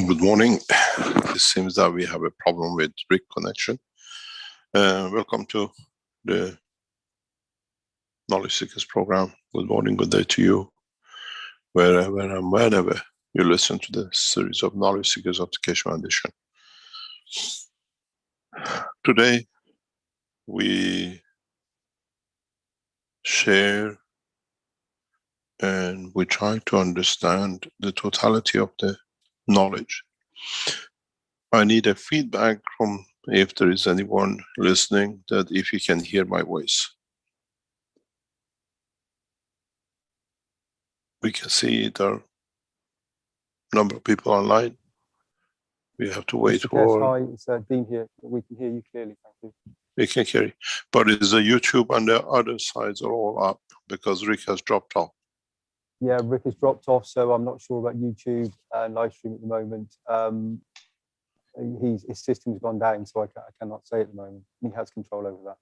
Good morning. It seems that we have a problem with Rick connection. Welcome to the Knowledge Seekers program. Good morning, good day to you, wherever and whenever you listen to the series of Knowledge Seekers of the Keshe Foundation. Today, we share and we try to understand the totality of the knowledge. I need a feedback from if there is anyone listening, that if you can hear my voice. We can see there are a number of people online. We have to wait for... Hi, it's Dean here. We can hear you clearly, thank you. We can hear you. But is the YouTube and the other sides are all up because Rick has dropped off? Yeah, Rick has dropped off, so I'm not sure about YouTube and live stream at the moment. His system's gone down, so I cannot say at the moment. He has control over that.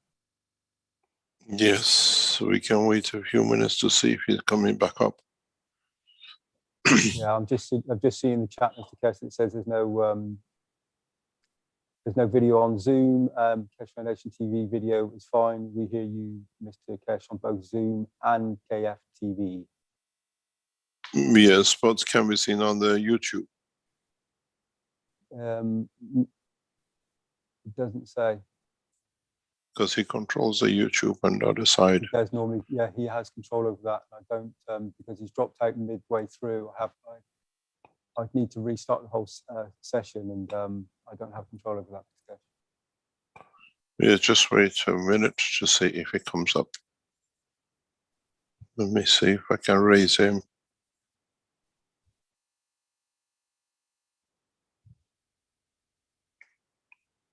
Yes, we can wait a few minutes to see if he's coming back up. Yeah, I've just seen the chat, Mr. Keshe, that says there's no video on Zoom. Keshe Foundation TV video is fine. We hear you, Mr. Keshe, on both Zoom and KF TV. Yes, but can be seen on the YouTube. It doesn't say. Because he controls the YouTube and the other side. There's normally, yeah, he has control over that. I don't, because he's dropped out midway through. I need to restart the whole session, and I don't have control over that. Yeah, just wait a minute to see if it comes up. Let me see if I can raise him.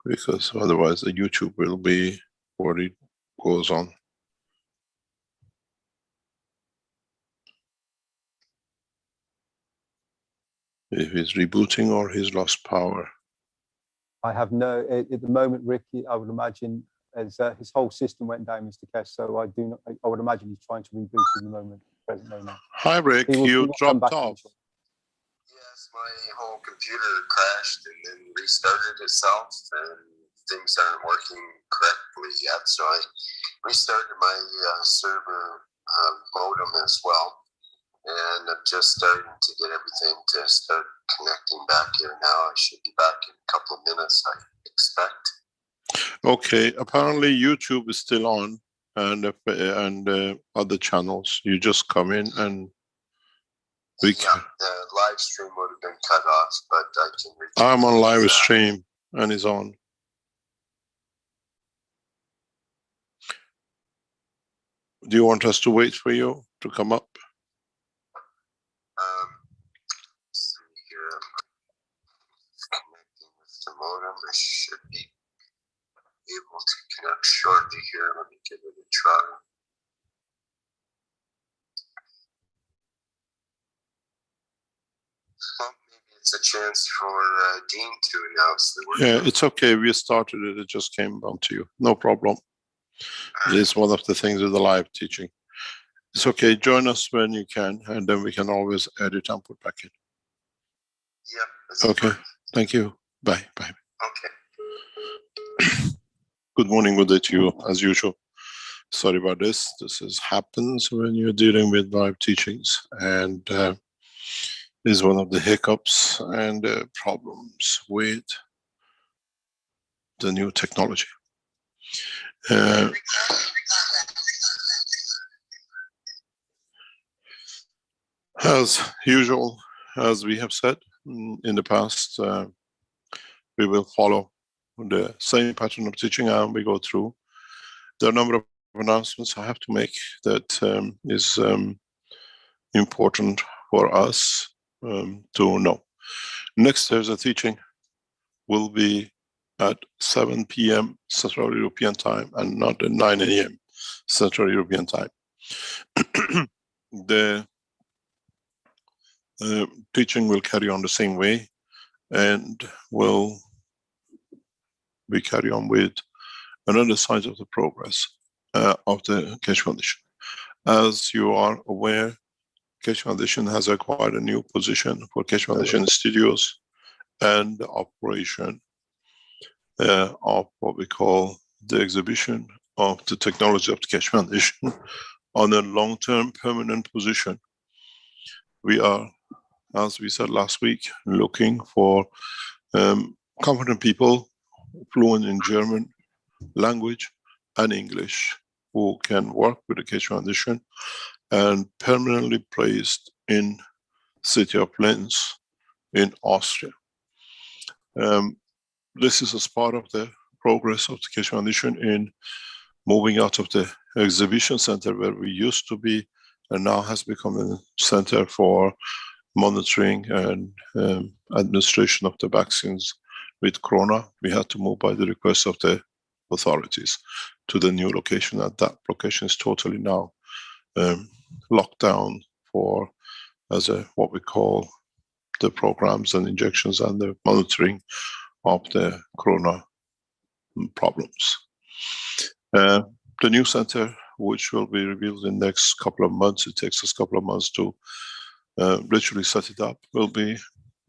Because otherwise the YouTube will be where it goes on. If he's rebooting or he's lost power. I have no, at the moment, Ricky, I would imagine, as his whole system went down, Mr. Keshe, so I would imagine he's trying to reboot at the moment, present moment. Hi Rick, you dropped off. Eventually. Yes, my whole computer crashed and then restarted itself, and things aren't working correctly yet, so I restarted my server modem as well, and I'm just starting to get everything to start connecting back here now. I should be back in a couple of minutes, I expect. Okay, apparently YouTube is still on, and other channels. You just come in and we can... Yeah, the live stream would have been cut off, but I can... I'm on live stream and it's on. Do you want us to wait for you to come up? Let's see here. Connecting with the modem. I should be able to connect shortly here. Let me give it a try. Well, maybe it's a chance for Dean to announce the work. Yeah, it's okay. We started it. It just came down to you. No problem. It's one of the things with the live teaching. It's okay. Join us when you can, and then we can always edit and put back in. Yep. Okay. Perfect. Thank you. Bye. Bye. Okay. Good morning. Good day to you, as usual. Sorry about this. This happens when you're dealing with live teachings, and is one of the hiccups and problems with the new technology. As usual, as we have said in the past, we will follow the same pattern of teaching, and we go through. There are a number of announcements I have to make that is important for us to know. Next Thursday teaching will be at 7 p.m. Central European Time and not at 9 a.m. Central European Time. The teaching will carry on the same way, and we carry on with another side of the progress of the Keshe Foundation. As you are aware, Keshe Foundation has acquired a new position for Keshe Foundation Studios and the operation of what we call the exhibition of the technology of the Keshe Foundation on a long-term permanent position. We are, as we said last week, looking for competent people fluent in German language and English who can work with the Keshe Foundation and permanently placed in city of Linz in Austria. This is as part of the progress of the Keshe Foundation in moving out of the exhibition center where we used to be, and now has become a center for monitoring and administration of the vaccines with Corona. We had to move by the request of the authorities to the new location, and that location is totally now locked down for as a what we call the programs and injections and the monitoring of the Corona problems. The new center, which will be revealed in the next couple of months, it takes us a couple of months to literally set it up,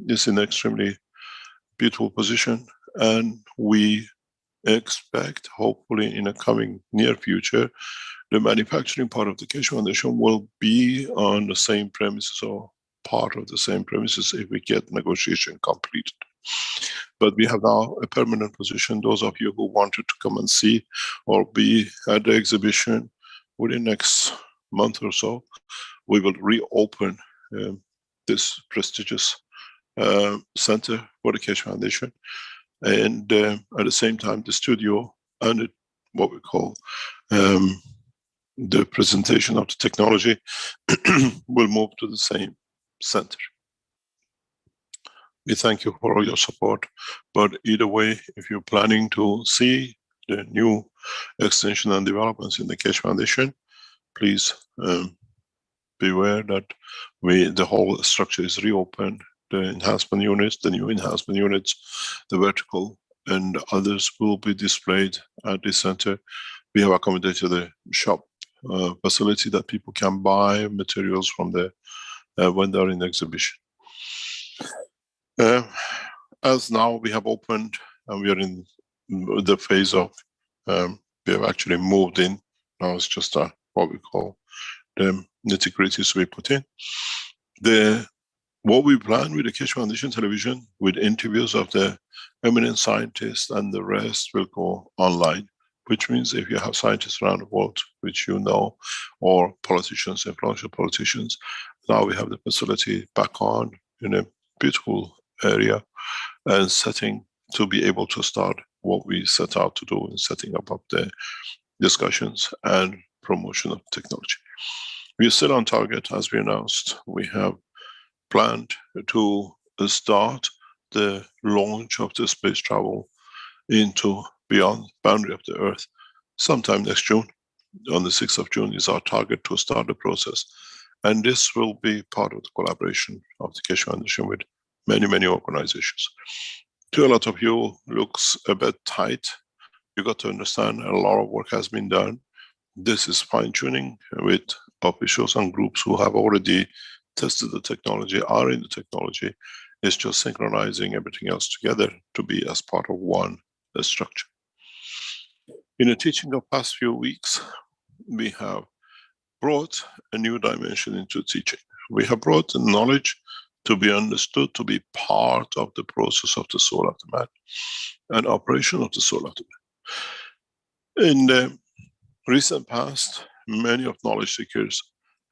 is in an extremely beautiful position, and we expect, hopefully in a coming near future, the manufacturing part of the Keshe Foundation will be on the same premises or part of the same premises if we get negotiation completed. But we have now a permanent position. Those of you who wanted to come and see or be at the exhibition within next month or so, we will reopen this prestigious center for the Keshe Foundation. And at the same time, the studio and what we call the presentation of the technology will move to the same center. We thank you for all your support, but either way, if you're planning to see the new extension and developments in the Keshe Foundation, please beware that the whole structure is reopened. The enhancement units, the new enhancement units, the vertical and others will be displayed at this center. We have accommodated the shop facility that people can buy materials from the when they're in the exhibition. As now we have opened and we are in the phase of, we have actually moved in. Now it's just what we call the nitty-gritties we put in. What we plan with the Keshe Foundation Television, with interviews of the eminent scientists and the rest will go online, which means if you have scientists around the world, which you know, or politicians, influential politicians, now we have the facility back on in a beautiful area and setting to be able to start what we set out to do in setting up the discussions and promotion of technology. We are still on target, as we announced. We have planned to start the launch of the space travel into beyond boundary of the Earth sometime next June. On the 6th of June is our target to start the process. And this will be part of the collaboration of the Keshe Foundation with many, many organizations. To a lot of you, looks a bit tight. You got to understand a lot of work has been done. This is fine-tuning with officials and groups who have already tested the technology, are in the technology. It's just synchronizing everything else together to be as part of one structure. In the teaching of past few weeks, we have brought a new dimension into teaching. We have brought the knowledge to be understood, to be part of the process of the soul of the man and operation of the soul of the man. In the recent past, many of knowledge seekers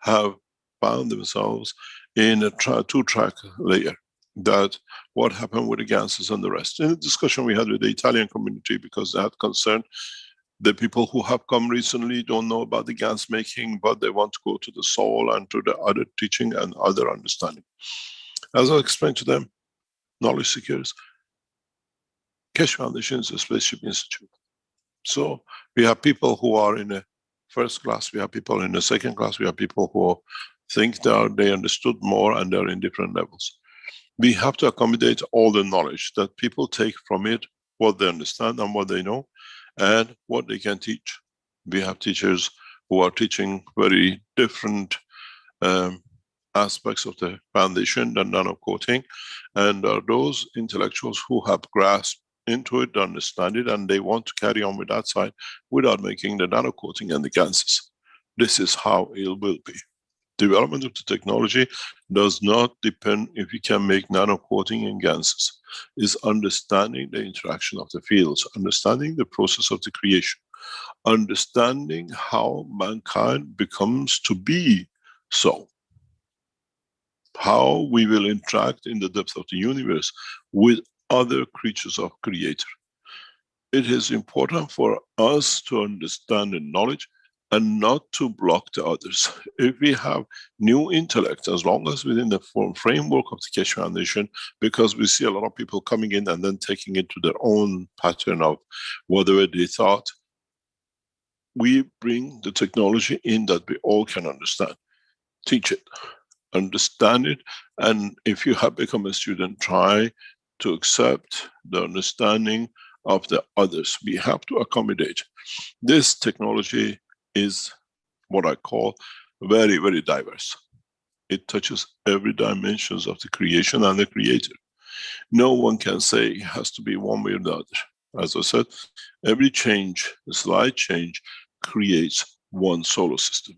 have found themselves in a two-track layer, that what happened with the ganses and the rest. In the discussion we had with the Italian community, because that concerned the people who have come recently, don't know about the GANs making, but they want to go to the soul and to the other teaching and other understanding. As I explained to them, knowledge seekers, Keshe Foundation is a spaceship institute. So we have people who are in a first class, we have people in the second class, we have people who think they understood more and they're in different levels. We have to accommodate all the knowledge that people take from it, what they understand and what they know, and what they can teach. We have teachers who are teaching very different aspects of the foundation, the nano coating, and those intellectuals who have grasped into it, understand it, and they want to carry on with that side without making the nano coating and the ganses. This is how it will be. Development of the technology does not depend if you can make nano coating and ganses. It's understanding the interaction of the fields, understanding the process of the creation, understanding how mankind becomes to be so. How we will interact in the depth of the universe with other creatures of Creator. It is important for us to understand the knowledge and not to block the others. If we have new intellect, as long as within the framework of the Keshe Foundation, because we see a lot of people coming in and then taking it to their own pattern of whatever they thought, we bring the technology in that we all can understand. Teach it, understand it, and if you have become a student, try to accept the understanding of the others. We have to accommodate. This technology is what I call very, very diverse. It touches every dimensions of the creation and the Creator. No one can say it has to be one way or the other. As I said, every change, a slight change, creates one solar system.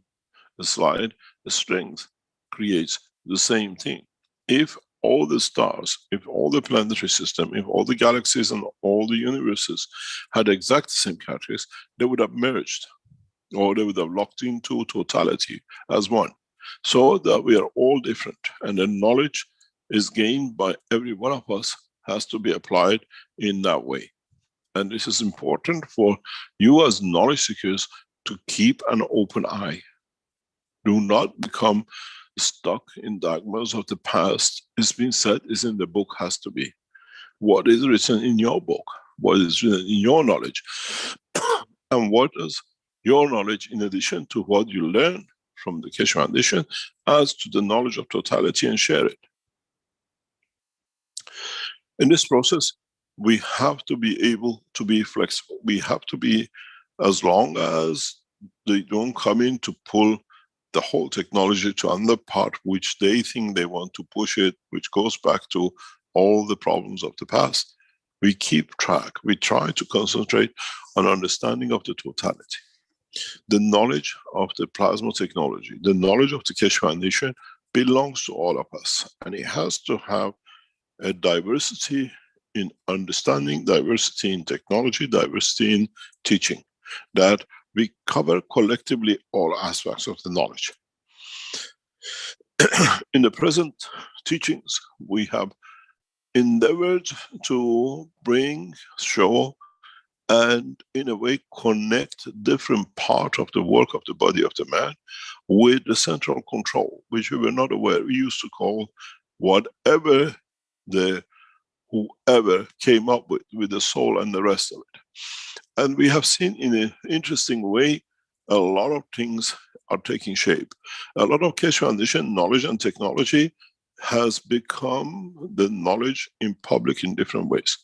A slight strength creates the same thing. If all the stars, if all the planetary system, if all the galaxies and all the universes had exact same characteristics, they would have merged, or they would have locked into totality as one. So that we are all different, and the knowledge is gained by every one of us has to be applied in that way. And this is important for you as knowledge seekers to keep an open eye. Do not become stuck in dogmas of the past. It's been said, is in the book, has to be. What is written in your book? What is written in your knowledge? And what does your knowledge, in addition to what you learn from the Keshe Foundation, adds to the knowledge of totality and share it. In this process, we have to be able to be flexible. We have to be, as long as they don't come in to pull the whole technology to another part which they think they want to push it, which goes back to all the problems of the past. We keep track. We try to concentrate on understanding of the totality. The knowledge of the plasma technology, the knowledge of the Keshe Foundation belongs to all of us, and it has to have a diversity in understanding, diversity in technology, diversity in teaching, that we cover collectively all aspects of the knowledge. In the present teachings, we have endeavored to bring, show, and in a way connect different part of the work of the body of the man with the central control, which we were not aware. We used to call whatever whoever came up with the soul and the rest of it. And we have seen in an interesting way, a lot of things are taking shape. A lot of Keshe Foundation knowledge and technology has become the knowledge in public in different ways.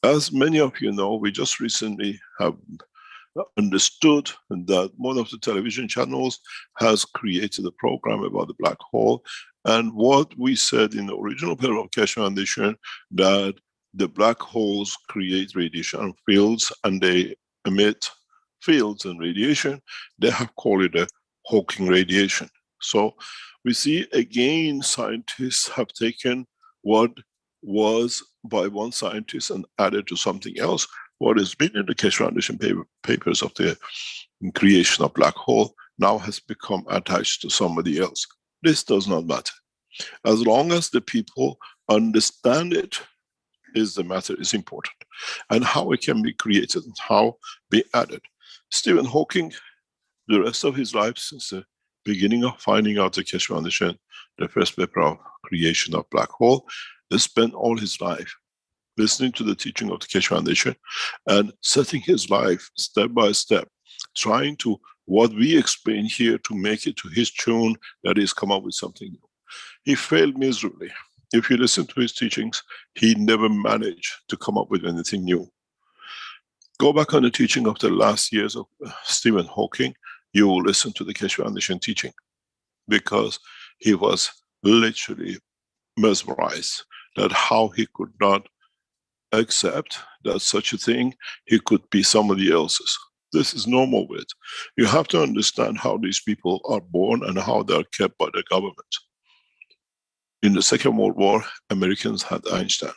As many of you know, we just recently have understood that one of the television channels has created a program about the black hole. And what we said in the original paper of Keshe Foundation, that the black holes create radiation fields and they emit fields and radiation, they have called it a Hawking radiation. So we see again, scientists have taken what was by one scientist and added to something else. What has been in the Keshe Foundation papers of the creation of black hole now has become attached to somebody else. This does not matter. As long as the people understand it, is the matter is important. And how it can be created and how be added. Stephen Hawking, the rest of his life, since the beginning of finding out the Keshe Foundation, the first paper of creation of black hole, he spent all his life listening to the teaching of the Keshe Foundation and setting his life step by step, trying to, what we explain here, to make it to his tune, that he's come up with something new. He failed miserably. If you listen to his teachings, he never managed to come up with anything new. Go back on the teaching of the last years of Stephen Hawking, you will listen to the Keshe Foundation teaching, because he was literally mesmerized that how he could not accept that such a thing, he could be somebody else's. This is normal with. You have to understand how these people are born and how they are kept by the government. In the Second World War, Americans had Einstein.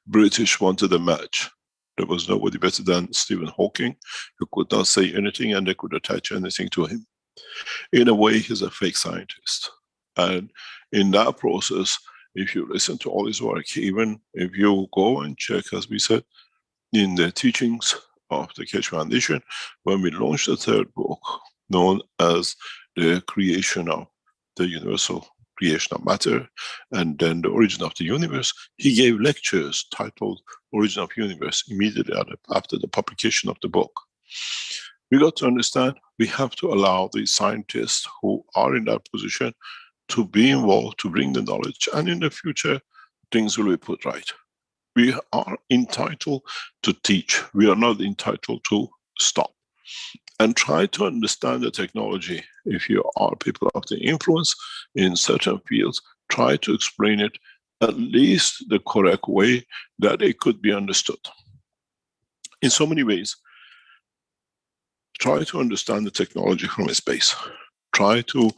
British wanted a match. There was nobody better than Stephen Hawking, who could not say anything and they could attach anything to him. In a way, he's a fake scientist. And in that process, if you listen to all his work, even if you go and check, as we said, in the teachings of the Keshe Foundation, when we launched the third book, known as the creation of the universal creation of matter, and then the origin of the universe, he gave lectures titled Origin of Universe immediately after the publication of the book. We got to understand we have to allow the scientists who are in that position to be involved, to bring the knowledge, and in the future, things will be put right. We are entitled to teach. We are not entitled to stop. And try to understand the technology. If you are people of the influence in certain fields, try to explain it at least the correct way that it could be understood. In so many ways, try to understand the technology from its base. Try to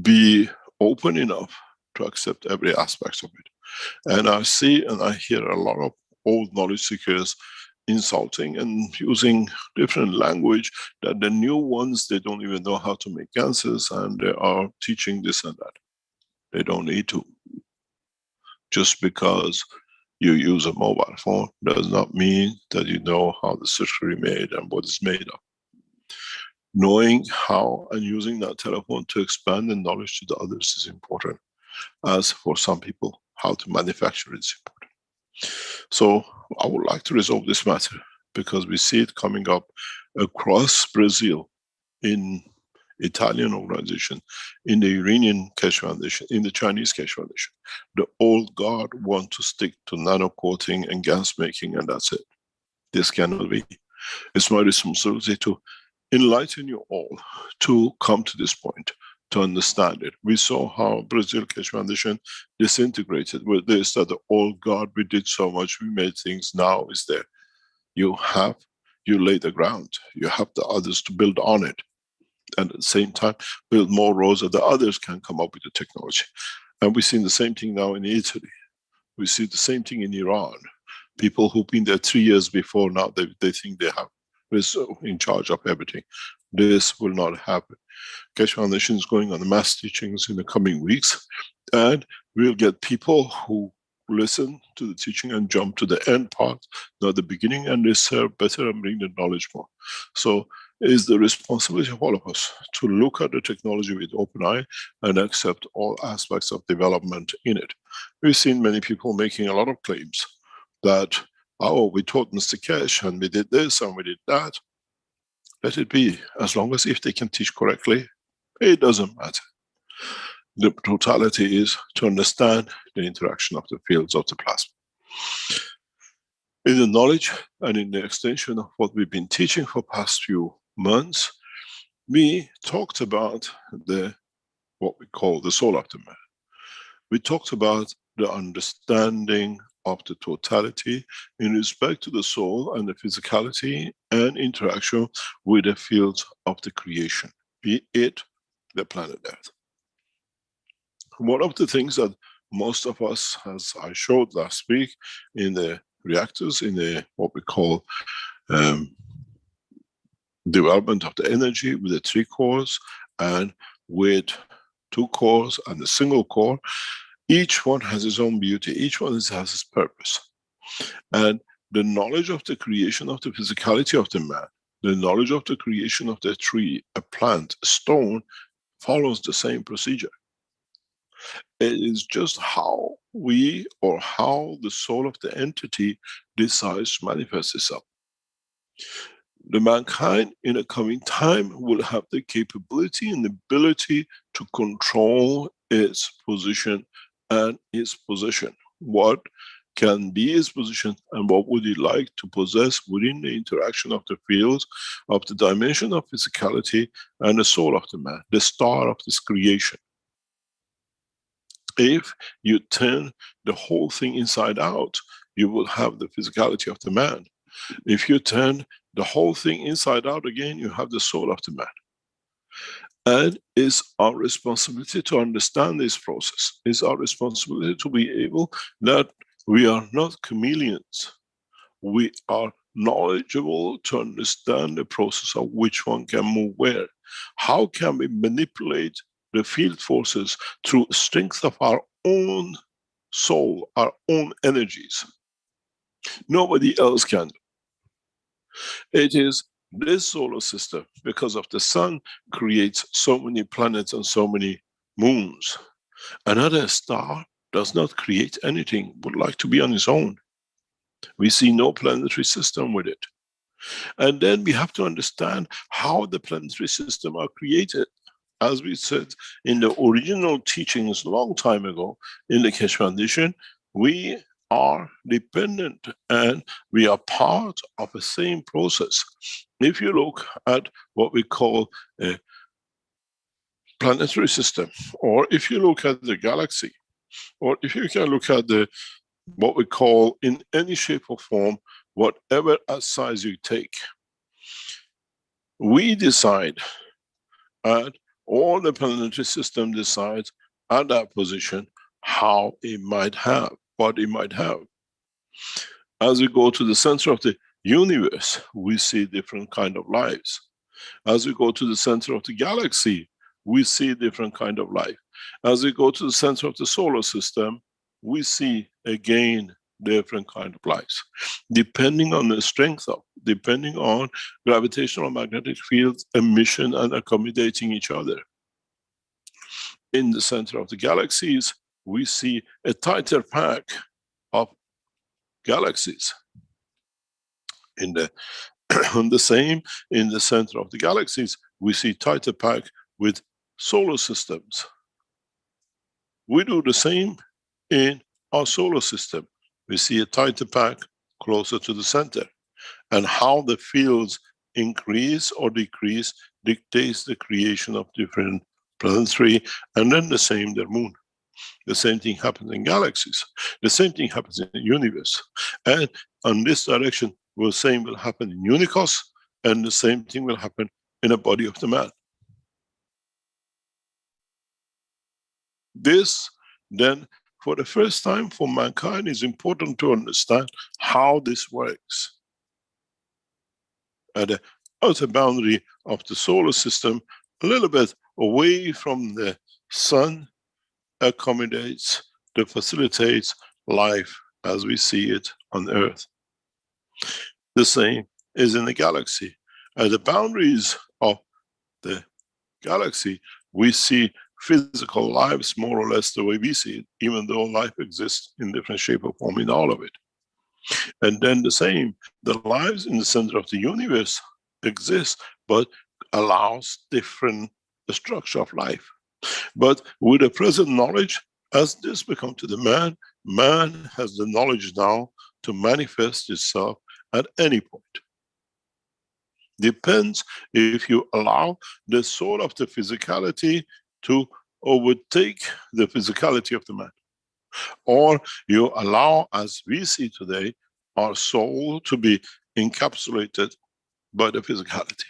be open enough to accept every aspect of it. And I see and I hear a lot of old knowledge seekers insulting and using different language that the new ones, they don't even know how to make answers and they are teaching this and that. They don't need to. Just because you use a mobile phone does not mean that you know how the circuitry made and what it's made of. Knowing how and using that telephone to expand the knowledge to the others is important. As for some people, how to manufacture it is important. So I would like to resolve this matter because we see it coming up across Brazil, in Italian organization, in the Iranian Keshe Foundation, in the Chinese Keshe Foundation. The old guard want to stick to nano coating and gas making, and that's it. This cannot be. It's my responsibility to enlighten you all to come to this point, to understand it. We saw how Brazil Keshe Foundation disintegrated with this, that the old guard, we did so much, we made things, now is there. You lay the ground. You have the others to build on it. And at the same time, build more roads that the others can come up with the technology. And we've seen the same thing now in Italy. We see the same thing in Iran. People who've been there 3 years before, now they think they have, is in charge of everything. This will not happen. Keshe Foundation is going on the mass teachings in the coming weeks, and we'll get people who listen to the teaching and jump to the end part, not the beginning, and they serve better and bring the knowledge more. So it is the responsibility of all of us to look at the technology with open eye and accept all aspects of development in it. We've seen many people making a lot of claims that, oh, we taught Mr. Keshe and we did this and we did that. Let it be, as long as if they can teach correctly, it doesn't matter. The totality is to understand the interaction of the fields of the plasma. In the knowledge and in the extension of what we've been teaching for past few months, we talked about what we call the soul of the man. We talked about the understanding of the totality in respect to the soul and the physicality and interaction with the fields of the creation, be it the planet Earth. One of the things that most of us, as I showed last week, in the reactors, in the what we call development of the energy with the 3 cores and with 2 cores and a single core, each one has its own beauty, each one has its purpose. And the knowledge of the creation of the physicality of the man, the knowledge of the creation of the tree, a plant, a stone, follows the same procedure. It is just how we, or how the soul of the entity decides to manifest itself. The mankind in a coming time will have the capability and ability to control its position and its possession. What can be its position and what would he like to possess within the interaction of the fields of the dimension of physicality and the soul of the man, the star of this creation. If you turn the whole thing inside out, you will have the physicality of the man. If you turn the whole thing inside out again, you have the soul of the man. And it's our responsibility to understand this process. It's our responsibility to be able that we are not chameleons. We are knowledgeable to understand the process of which one can move where. How can we manipulate the field forces through strength of our own soul, our own energies? Nobody else can. It is this solar system, because of the sun, creates so many planets and so many moons. Another star does not create anything, would like to be on its own. We see no planetary system with it. And then we have to understand how the planetary system are created. As we said in the original teachings a long time ago in the Keshe Foundation, we are dependent and we are part of the same process. If you look at what we call a planetary system, or if you look at the galaxy, or if you can look at the what we call in any shape or form, whatever size you take, we decide at all the planetary system decides at that position how it might have, what it might have. As we go to the center of the universe, we see different kind of lives. As we go to the center of the galaxy, we see different kind of life. As we go to the center of the solar system, we see again different kind of lives, depending on the strength of, depending on gravitational magnetic fields emission and accommodating each other. In the center of the galaxies, we see a tighter pack of galaxies. In the the same, in the center of the galaxies, we see tighter pack with solar systems. We do the same in our solar system. We see a tighter pack closer to the center. And how the fields increase or decrease dictates the creation of different planetary, and then the same their moon. The same thing happens in galaxies. The same thing happens in the universe. And on this direction, the same will happen in Unicos, and the same thing will happen in a body of the man. This then, for the first time for mankind, is important to understand how this works. At the outer boundary of the solar system, a little bit away from the sun, accommodates, that facilitates life as we see it on Earth. The same is in the galaxy. At the boundaries of the galaxy, we see physical lives more or less the way we see it, even though life exists in different shape or form in all of it. And then the same, the lives in the center of the universe exist, but allows different structure of life. But with the present knowledge, as this becomes to the man, man has the knowledge now to manifest itself at any point. Depends if you allow the soul of the physicality to overtake the physicality of the man, or you allow, as we see today, our soul to be encapsulated by the physicality.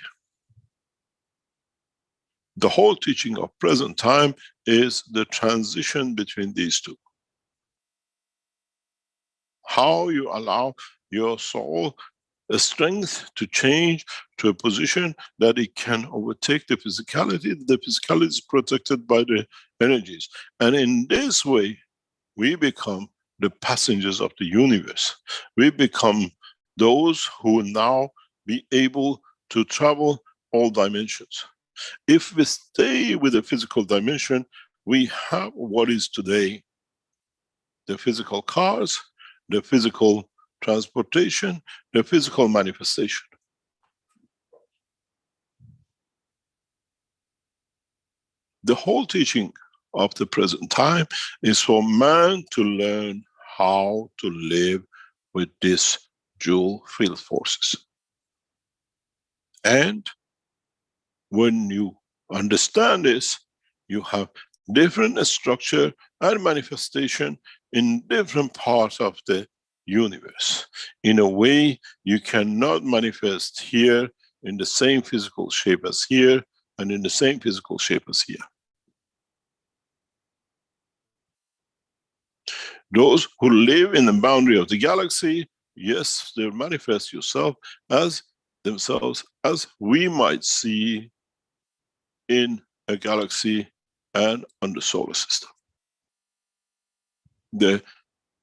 The whole teaching of present time is the transition between these two. How you allow your soul a strength to change to a position that it can overtake the physicality. The physicality is protected by the energies. And in this way, we become the passengers of the universe. We become those who will now be able to travel all dimensions. If we stay with the physical dimension, we have what is today the physical cars, the physical transportation, the physical manifestation. The whole teaching of the present time is for man to learn how to live with these dual field forces. And when you understand this, you have different structure and manifestation in different parts of the universe. In a way, you cannot manifest here in the same physical shape as here, and in the same physical shape as here. Those who live in the boundary of the galaxy, yes, they manifest themselves as we might see in a galaxy and on the solar system. The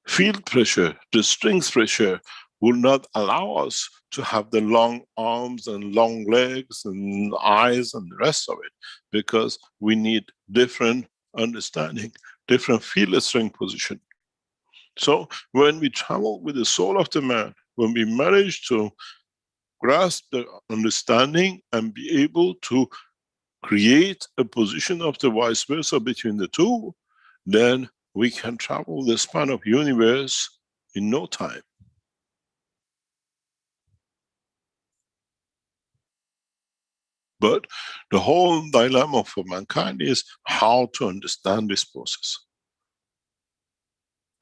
field pressure, the strength pressure will not allow us to have the long arms and long legs and eyes and the rest of it, because we need different understanding, different field strength position. So when we travel with the soul of the man, when we manage to grasp the understanding and be able to create a position of the vice versa between the two, then we can travel the span of universe in no time. But the whole dilemma for mankind is how to understand this process.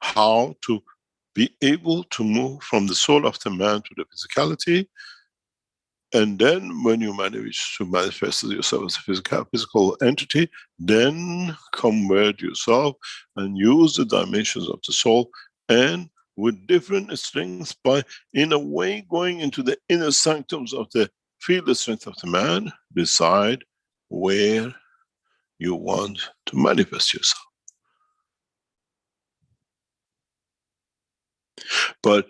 How to be able to move from the soul of the man to the physicality. And then when you manage to manifest yourself as a physical entity, then convert yourself and use the dimensions of the soul, and with different strengths, by in a way going into the inner sanctums of the field strength of the man, decide where you want to manifest yourself. But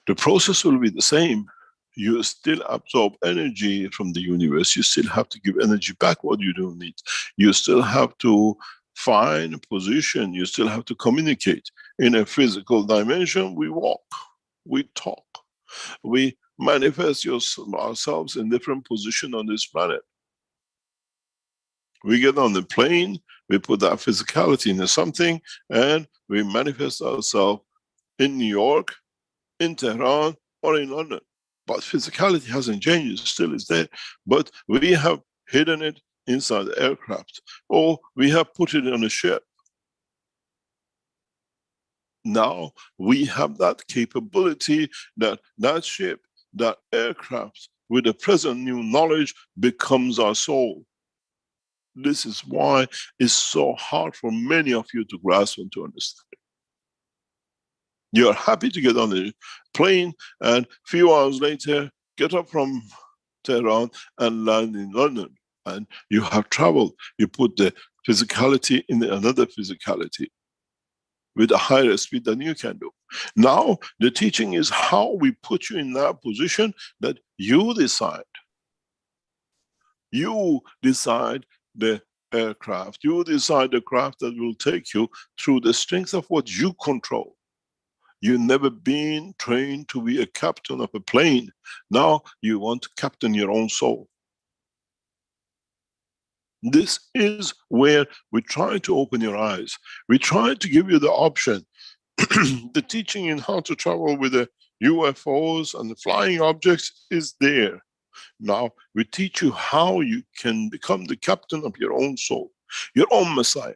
the process will be the same. You still absorb energy from the universe. You still have to give energy back what you don't need. You still have to find a position. You still have to communicate. In a physical dimension, we walk, we talk, we manifest ourselves in different positions on this planet. We get on the plane, we put that physicality into something, and we manifest ourselves in New York, in Tehran, or in London. But physicality hasn't changed, it still is there. But we have hidden it inside the aircraft, or we have put it on a ship. Now we have that capability, that ship, that aircraft, with the present new knowledge, becomes our soul. This is why it's so hard for many of you to grasp and to understand. You're happy to get on the plane, and a few hours later, get up from Tehran and land in London. And you have traveled. You put the physicality in another physicality with a higher speed than you can do. Now, the teaching is how we put you in that position that you decide. You decide the aircraft. You decide the craft that will take you through the strength of what you control. You've never been trained to be a captain of a plane. Now you want to captain your own soul. This is where we try to open your eyes. We try to give you the option. The teaching in how to travel with the UFOs and the flying objects is there. Now we teach you how you can become the captain of your own soul, your own Messiah.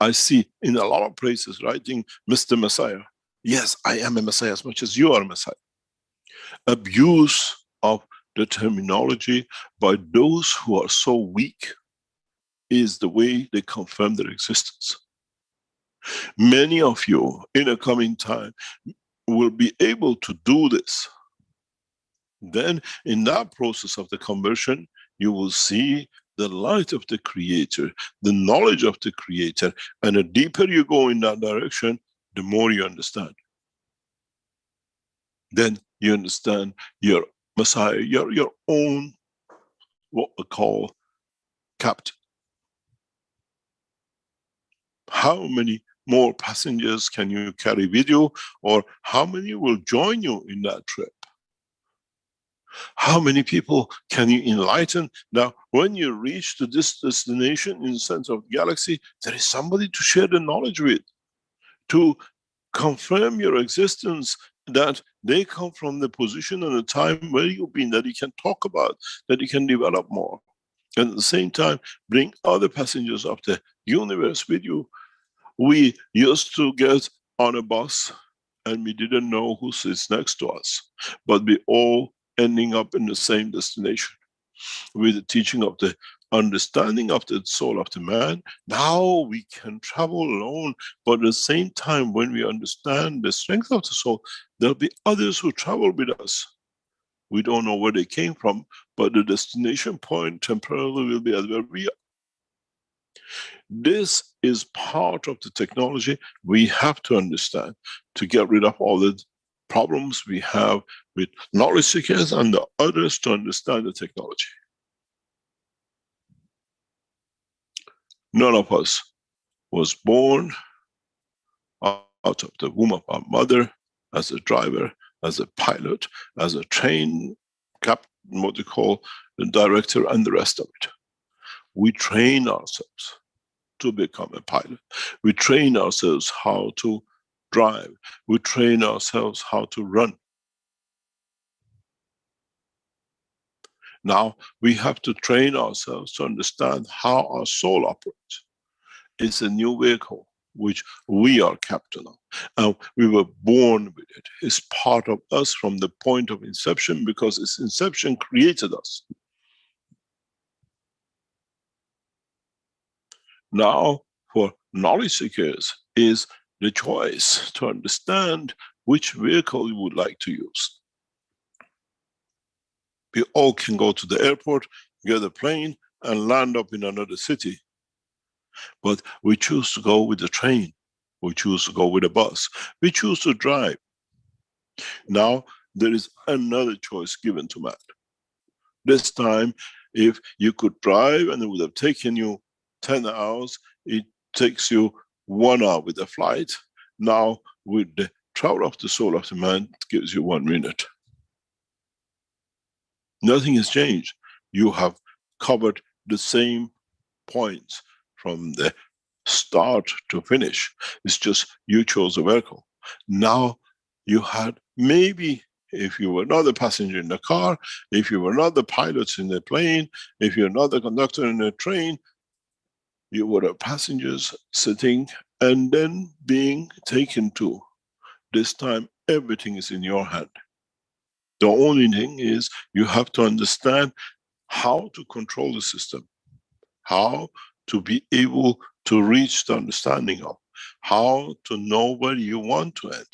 I see in a lot of places writing, Mr. Messiah. Yes, I am a Messiah as much as you are a Messiah. Abuse of the terminology by those who are so weak is the way they confirm their existence. Many of you in a coming time will be able to do this. Then in that process of the conversion, you will see the light of the Creator, the knowledge of the Creator, and the deeper you go in that direction, the more you understand. Then you understand your Messiah, your own, what we call, captain. How many more passengers can you carry with you, or how many will join you in that trip? How many people can you enlighten? Now, when you reach to this destination in the center of the galaxy, there is somebody to share the knowledge with, to confirm your existence, that they come from the position and the time where you've been, that you can talk about, that you can develop more. And at the same time, bring other passengers of the universe with you. We used to get on a bus and we didn't know who sits next to us, but we all ending up in the same destination. With the teaching of the understanding of the soul of the man, now we can travel alone, but at the same time, when we understand the strength of the soul, there'll be others who travel with us. We don't know where they came from, but the destination point temporarily will be at where we are. This is part of the technology we have to understand to get rid of all the problems we have with knowledge seekers and the others to understand the technology. None of us was born out of the womb of our mother as a driver, as a pilot, as a train captain, what you call the director, and the rest of it. We train ourselves to become a pilot. We train ourselves how to drive. We train ourselves how to run. Now we have to train ourselves to understand how our soul operates. It's a new vehicle which we are captain of, and we were born with it. It's part of us from the point of inception, because its inception created us. Now, for knowledge seekers is the choice to understand which vehicle you would like to use. We all can go to the airport, get a plane, and land up in another city. But we choose to go with the train. We choose to go with a bus. We choose to drive. Now, there is another choice given to man. This time, if you could drive and it would have taken you 10 hours, it takes you 1 hour with a flight. Now, with the travel of the soul of the man, it gives you 1 minute. Nothing has changed. You have covered the same points from the start to finish. It's just you chose a vehicle. Now you had, maybe if you were not the passenger in the car, if you were not the pilots in the plane, if you're not the conductor in the train, you were the passengers sitting and then being taken to. This time everything is in your hand. The only thing is you have to understand how to control the system, how to be able to reach the understanding of, how to know where you want to end.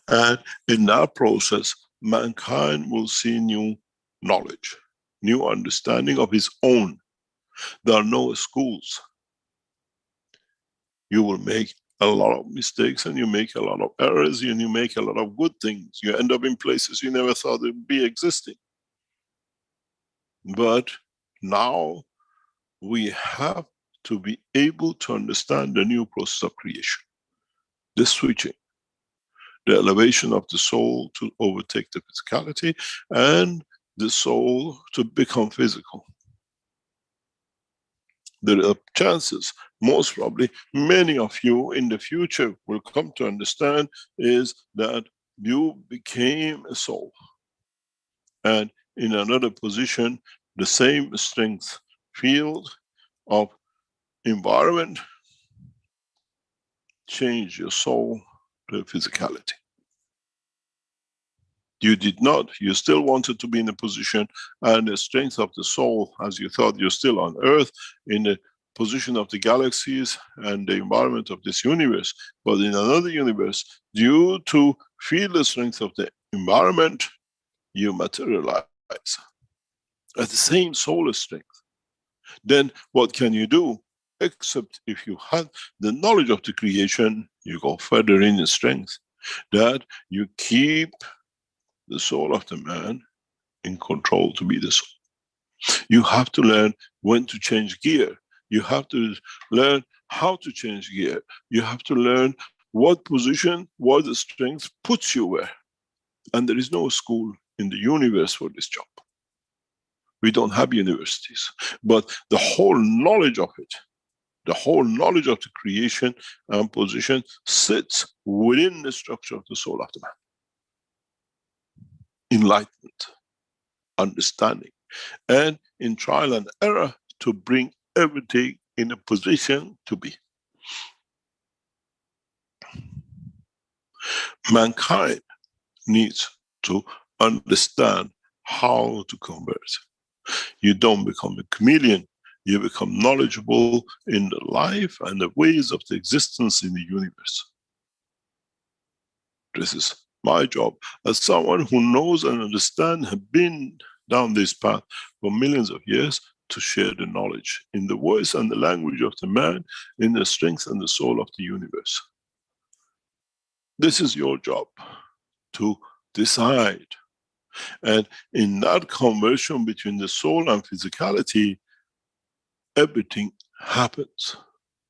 And in that process, mankind will see new knowledge, new understanding of his own. There are no schools. You will make a lot of mistakes and you make a lot of errors and you make a lot of good things. You end up in places you never thought would be existing. But now we have to be able to understand the new process of creation. The switching, the elevation of the soul to overtake the physicality and the soul to become physical. There are chances, most probably, many of you in the future will come to understand is that you became a soul. And in another position, the same strength field of environment change your soul to physicality. You did not, you still wanted to be in a position and the strength of the soul, as you thought you're still on Earth, in the position of the galaxies and the environment of this universe. But in another universe, due to feel the strength of the environment, you materialize at the same solar strength. Then what can you do? Except if you have the knowledge of the creation, you go further in strength, that you keep the soul of the man in control to be the soul. You have to learn when to change gear. You have to learn how to change gear. You have to learn what position, what the strength puts you where. And there is no school in the universe for this job. We don't have universities. But the whole knowledge of it, the whole knowledge of the creation and position sits within the structure of the soul of the man. Enlightenment, understanding, and in trial and error to bring everything in a position to be. Mankind needs to understand how to convert. You don't become a chameleon, you become knowledgeable in the life and the ways of the existence in the universe. This is my job as someone who knows and understands, have been down this path for millions of years, to share the knowledge in the voice and the language of the man, in the strength and the soul of the universe. This is your job, to decide. And in that conversion between the soul and physicality, everything happens.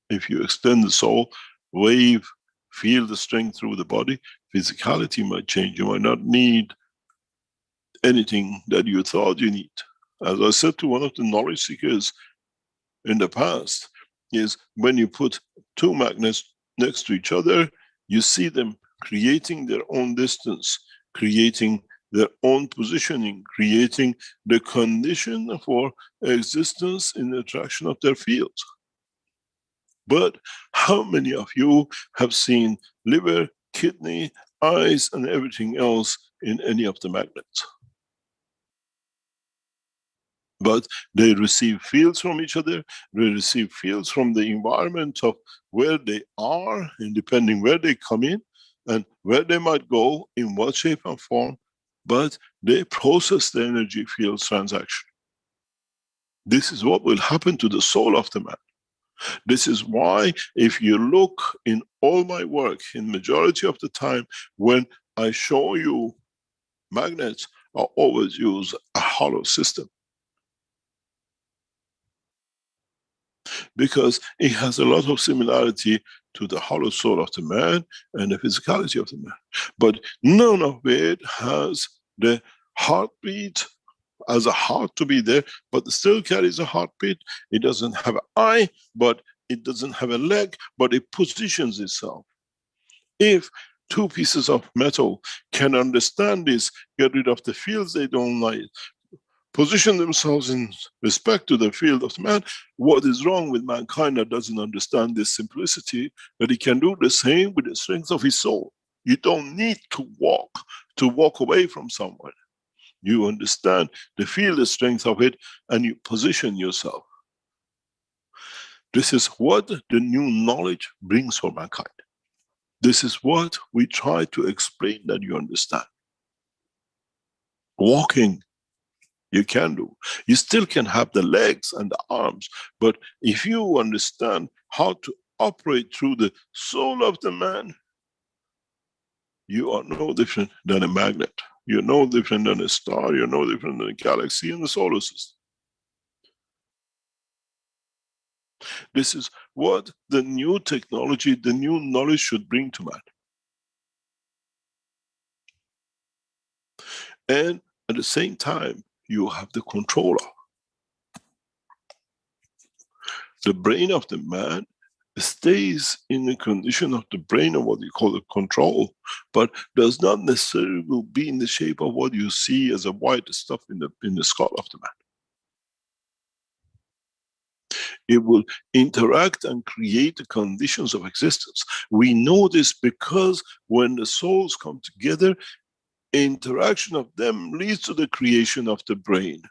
If you extend the soul, wave, feel the strength through the body, physicality might change. You might not need anything that you thought you need. As I said to one of the knowledge seekers in the past, is when you put two magnets next to each other, you see them creating their own distance, creating their own positioning, creating the condition for existence in the attraction of their fields. But how many of you have seen liver, kidney, eyes, and everything else in any of the magnets? But they receive fields from each other, they receive fields from the environment of where they are, and depending where they come in, and where they might go, in what shape and form, but they process the energy field transaction. This is what will happen to the soul of the man. This is why, if you look in all my work, in majority of the time, when I show you magnets, I always use a hollow system. Because it has a lot of similarity to the hollow soul of the man and the physicality of the man. But none of it has the heartbeat as a heart to be there, but it still carries a heartbeat. It doesn't have an eye, but it doesn't have a leg, but it positions itself. If two pieces of metal can understand this, get rid of the fields they don't like, position themselves in respect to the field of the man, what is wrong with mankind that doesn't understand this simplicity, that he can do the same with the strength of his soul? You don't need to walk away from someone. You understand the field, the strength of it, and you position yourself. This is what the new knowledge brings for mankind. This is what we try to explain that you understand. Walking, you can do. You still can have the legs and the arms, but if you understand how to operate through the soul of the man, you are no different than a magnet. You're no different than a star. You're no different than a galaxy in the solar system. This is what the new technology, the new knowledge should bring to man. And at the same time, you have the controller. The brain of the man stays in the condition of the brain of what you call the control, but does not necessarily will be in the shape of what you see as a white stuff in the skull of the man. It will interact and create the conditions of existence. We know this because when the souls come together, interaction of them leads to the creation of the brain.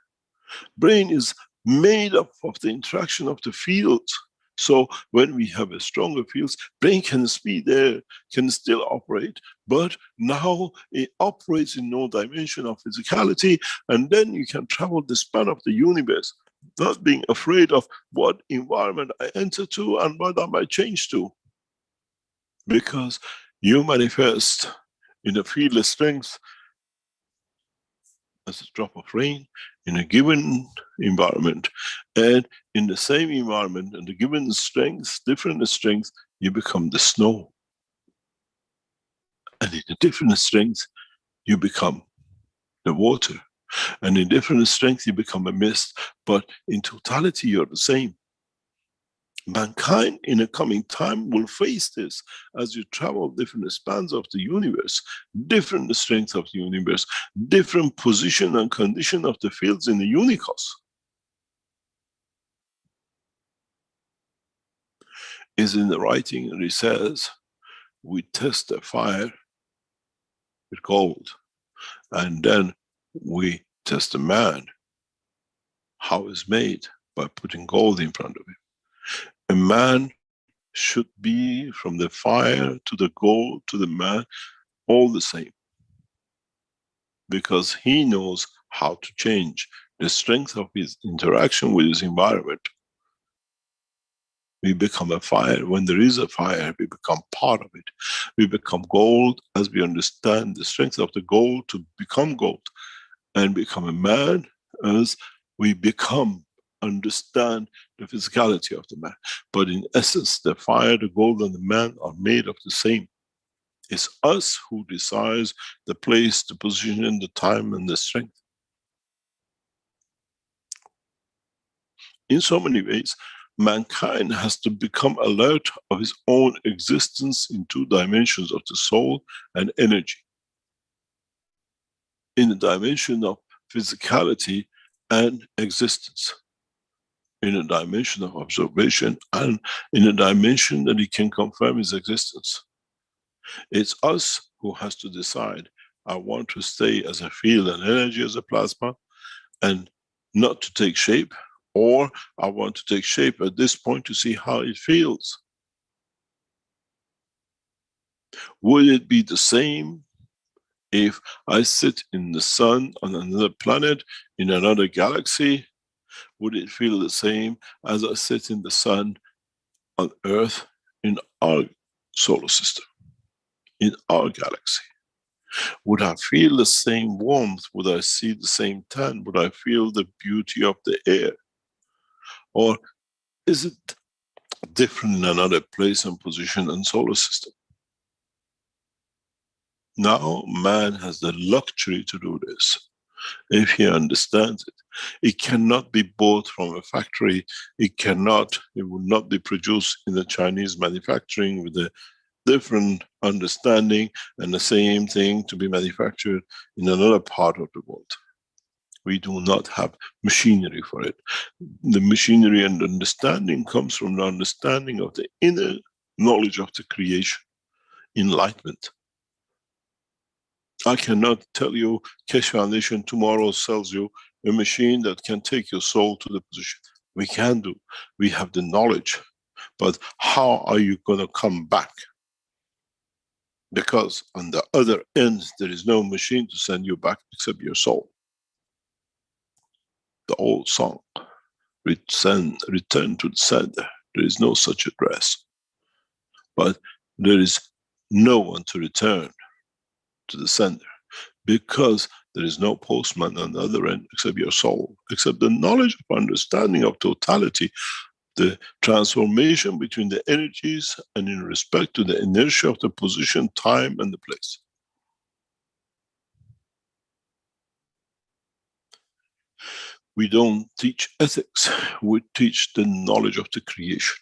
Brain is made up of the interaction of the fields. So when we have a stronger fields, brain can be there, can still operate, but now it operates in no dimension of physicality, and then you can travel the span of the universe, not being afraid of what environment I enter to and what I might change to. Because you manifest in a fieldless strength as a drop of rain in a given environment, and in the same environment and the given strength, different strength, you become the snow. And in a different strength, you become the water. And in different strength, you become a mist. But in totality, you're the same. Mankind in a coming time will face this as you travel different spans of the universe, different strength of the universe, different position and condition of the fields in the unicos. Is in the writing, and it says, we test the fire with gold, and then we test the man, how it's made, by putting gold in front of him. A man should be, from the fire to the gold to the man, all the same. Because he knows how to change the strength of his interaction with his environment. We become a fire. When there is a fire, we become part of it. We become gold as we understand the strength of the gold to become gold, and become a man as we understand the physicality of the man. But in essence, the fire, the gold, and the man are made of the same. It's us who decides the place, the position, the time, and the strength. In so many ways, mankind has to become alert of his own existence in two dimensions of the soul and energy. In the dimension of physicality and existence. In a dimension of observation, and in a dimension that he can confirm his existence. It's us who has to decide, I want to stay as a field and energy, as a plasma, and not to take shape, or I want to take shape at this point to see how it feels. Would it be the same if I sit in the sun on another planet, in another galaxy? Would it feel the same as I sit in the sun on Earth in our solar system, in our galaxy? Would I feel the same warmth? Would I see the same tan? Would I feel the beauty of the air? Or is it different in another place and position and solar system? Now man has the luxury to do this. If he understands it, it cannot be bought from a factory. It will not be produced in the Chinese manufacturing with a different understanding and the same thing to be manufactured in another part of the world. We do not have machinery for it. The machinery and understanding comes from the understanding of the inner knowledge of the creation, enlightenment. I cannot tell you Keshe Foundation tomorrow sells you a machine that can take your soul to the position. We can do. We have the knowledge. But how are you going to come back? Because on the other end, there is no machine to send you back except your soul. The old song, return to the sender. There is no such address. But there is no one to return to the sender, because there is no postman on the other end except your soul, except the knowledge of understanding of totality, the transformation between the energies, and in respect to the inertia of the position, time, and the place. We don't teach ethics, we teach the knowledge of the creation.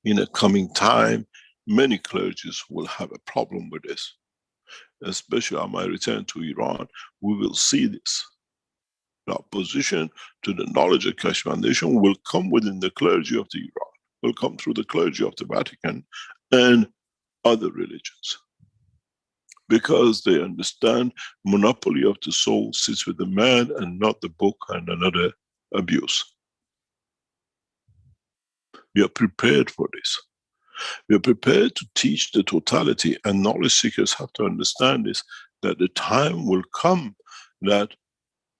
In a coming time, many clergies will have a problem with this. Especially on my return to Iran, we will see this. The opposition to the knowledge of Keshe Foundation will come within the clergy of the Iran, will come through the clergy of the Vatican and other religions. Because they understand monopoly of the soul sits with the man and not the book and another abuse. We are prepared for this. We are prepared to teach the totality, and knowledge seekers have to understand this, that the time will come that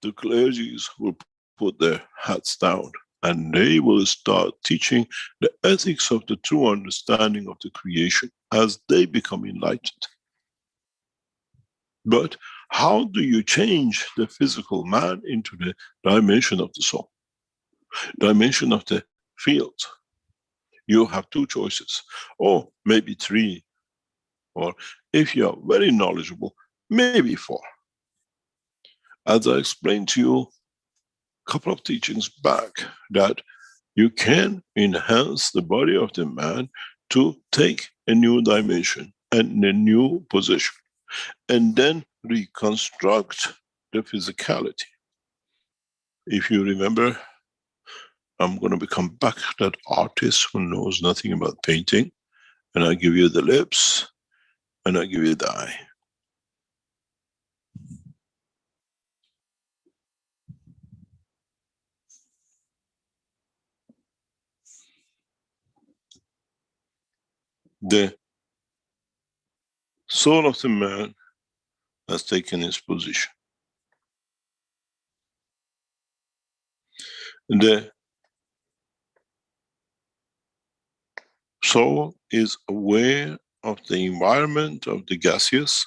the clergies will put their hats down and they will start teaching the ethics of the true understanding of the creation as they become enlightened. But how do you change the physical man into the dimension of the soul, dimension of the field? You have two choices, or maybe three, or if you are very knowledgeable, maybe four. As I explained to you a couple of teachings back, that you can enhance the body of the man to take a new dimension and a new position, and then reconstruct the physicality. If you remember, I'm going to become back that artist who knows nothing about painting, and I give you the lips, and I give you the eye. The soul of the man has taken its position. The soul is aware of the environment of the gaseous,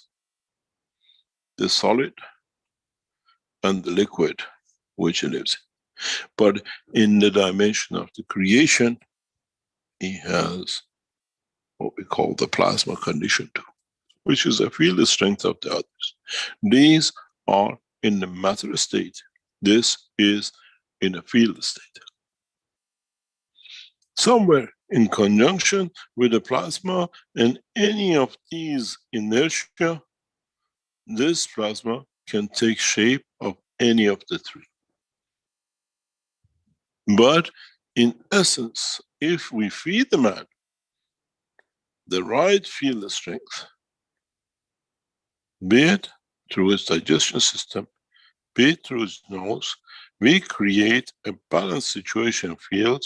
the solid, and the liquid which it lives in. But in the dimension of the creation, he has what we call the plasma condition too, which is a field strength of the others. These are in the matter state. This is in a field state. Somewhere in conjunction with the plasma and any of these inertia, this plasma can take shape of any of the three. But in essence, if we feed the man the right field strength, be it through his digestion system, be it through his nose, we create a balanced situation field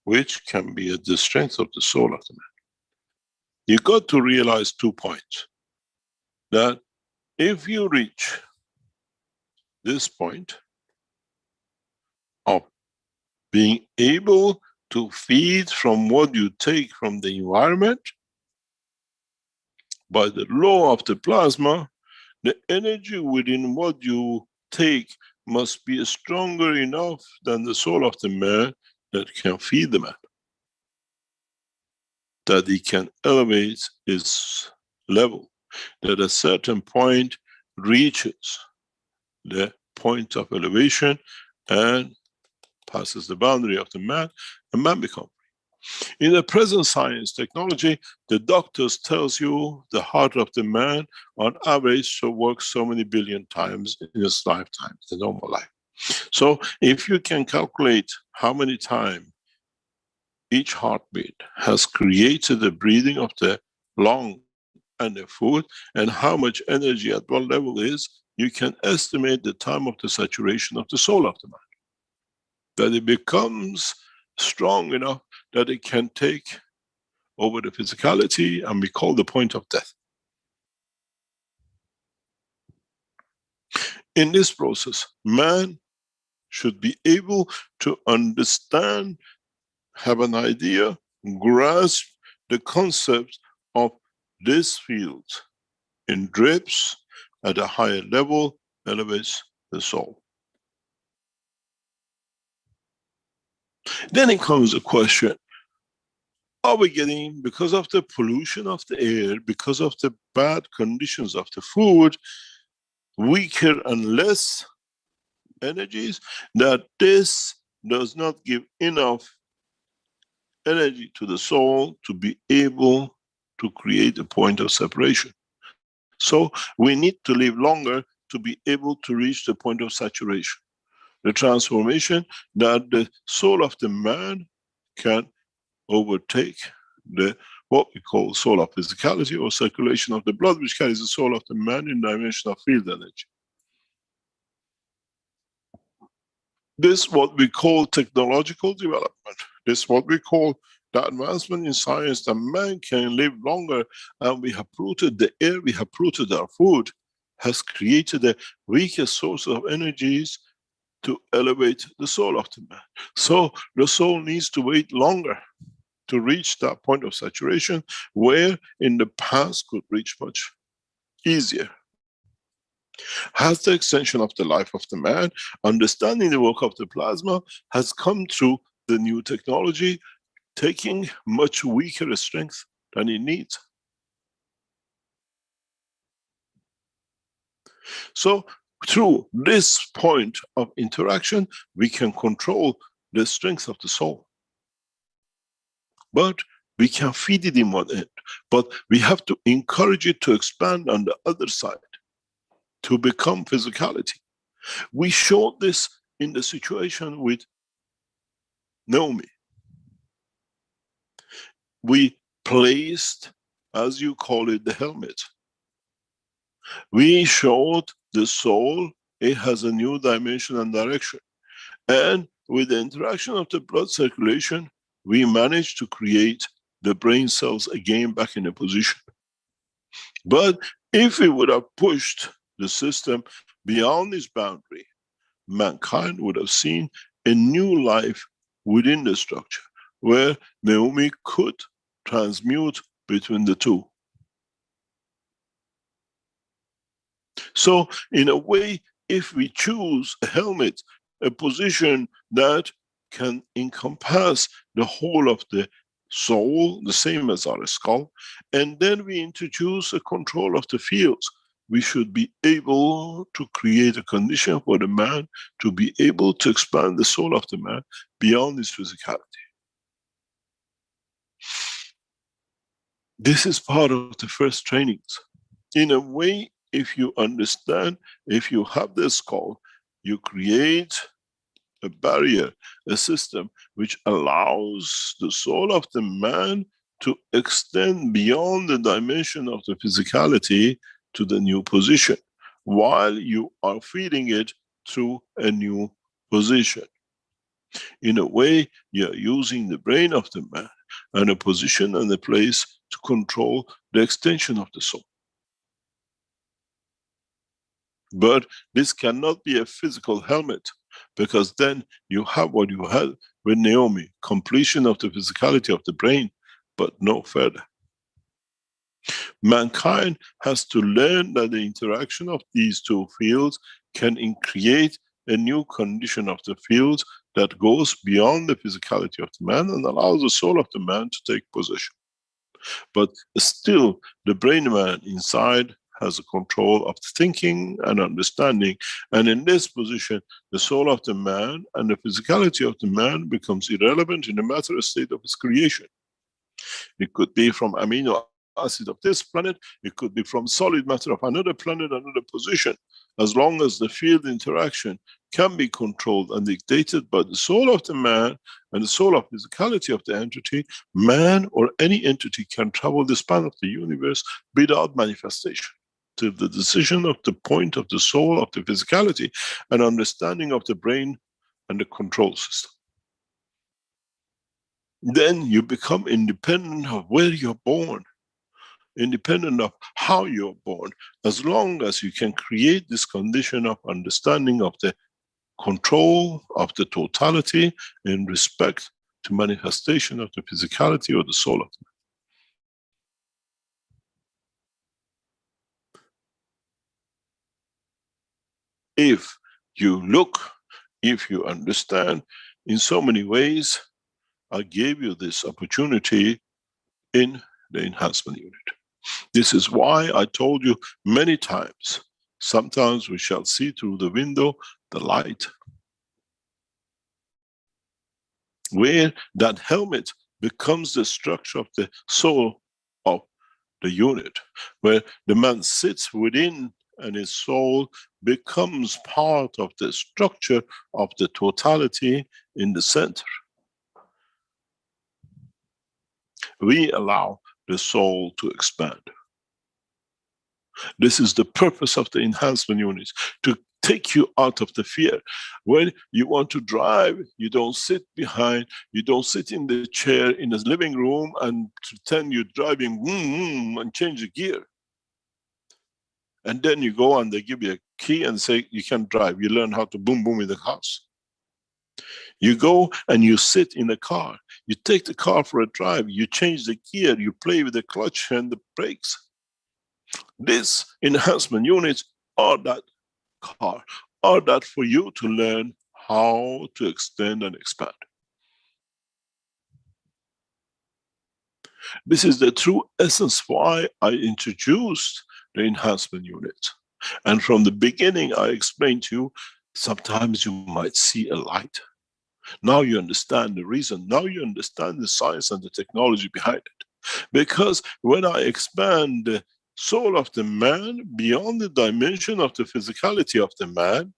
which can be at the strength of the soul of the man. You got to realize 2 points. That if you reach this point of being able to feed from what you take from the environment, by the law of the plasma, the energy within what you take must be stronger enough than the soul of the man that can feed the man. That he can elevate his level. That at a certain point reaches the point of elevation and passes the boundary of the man, and man becomes free. In the present science technology, the doctors tells you the heart of the man on average should work so many billion times in his lifetime, the normal life. So if you can calculate how many times each heartbeat has created the breathing of the lung and the food, and how much energy at what level is, you can estimate the time of the saturation of the soul of the man. That it becomes strong enough that it can take over the physicality, and we call the point of death. In this process, man should be able to understand, have an idea, grasp the concept of this field in drips at a higher level, elevates the soul. Then it comes a question, are we getting, because of the pollution of the air, because of the bad conditions of the food, weaker and less energies, that this does not give enough energy to the soul to be able to create a point of separation. So we need to live longer to be able to reach the point of saturation. The transformation that the soul of the man can overtake the what we call soul of physicality, or circulation of the blood, which carries the soul of the man in dimension of field energy. This what we call technological development. This is what we call the advancement in science, that man can live longer, and we have polluted the air, we have polluted our food, has created the weakest source of energies to elevate the soul of the man. So the soul needs to wait longer to reach that point of saturation, where in the past could reach much easier. Has the extension of the life of the man, understanding the work of the plasma, has come through the new technology, taking much weaker strength than it needs. So through this point of interaction, we can control the strength of the soul. but we can feed it in one end. But we have to encourage it to expand on the other side, to become physicality. We showed this in the situation with Naomi. We placed, as you call it, the helmet. We showed the soul, it has a new dimension and direction. And with the interaction of the blood circulation, we managed to create the brain cells again back in a position. But if we would have pushed the system beyond this boundary, mankind would have seen a new life within the structure, where Naomi could transmute between the two. So in a way, if we choose a helmet, a position that can encompass the whole of the soul, the same as our skull, and then we introduce a control of the fields, we should be able to create a condition for the man to be able to expand the soul of the man beyond his physicality. This is part of the first trainings. In a way, if you understand, if you have the skull, you create a barrier, a system which allows the soul of the man to extend beyond the dimension of the physicality to the new position, while you are feeding it through a new position. In a way, you are using the brain of the man and a position and a place to control the extension of the soul. But this cannot be a physical helmet, because then you have what you had with Naomi, completion of the physicality of the brain, but no further. Mankind has to learn that the interaction of these two fields can create a new condition of the field that goes beyond the physicality of the man and allows the soul of the man to take possession. But still, the brain man inside has a control of the thinking and understanding, and in this position, the soul of the man and the physicality of the man becomes irrelevant in the matter state of its creation. It could be from amino acid of this planet, it could be from solid matter of another planet, another position. As long as the field interaction can be controlled and dictated by the soul of the man and the soul of physicality of the entity, man or any entity can travel the span of the universe without manifestation, to the decision of the point of the soul of the physicality and understanding of the brain and the control system. Then you become independent of where you're born, independent of how you're born, as long as you can create this condition of understanding of the control of the totality in respect to manifestation of the physicality or the soul of the man. If you look, if you understand, in so many ways, I gave you this opportunity in the enhancement unit. This is why I told you many times, sometimes we shall see through the window the light. Where that helmet becomes the structure of the soul of the unit, where the man sits within and his soul becomes part of the structure of the totality in the center. We allow the soul to expand. This is the purpose of the enhancement units, to take you out of the fear. When you want to drive, you don't sit behind, you don't sit in the chair in the living room and pretend you're driving and change the gear. And then you go and they give you a key and say you can drive. You learn how to boom boom in the house. You go and you sit in the car. You take the car for a drive. You change the gear. You play with the clutch and the brakes. These enhancement units are that car, are that for you to learn how to extend and expand. This is the true essence why I introduced the enhancement unit. And from the beginning, I explained to you, sometimes you might see a light. Now you understand the reason. Now you understand the science and the technology behind it. Because when I expand the soul of the man beyond the dimension of the physicality of the man,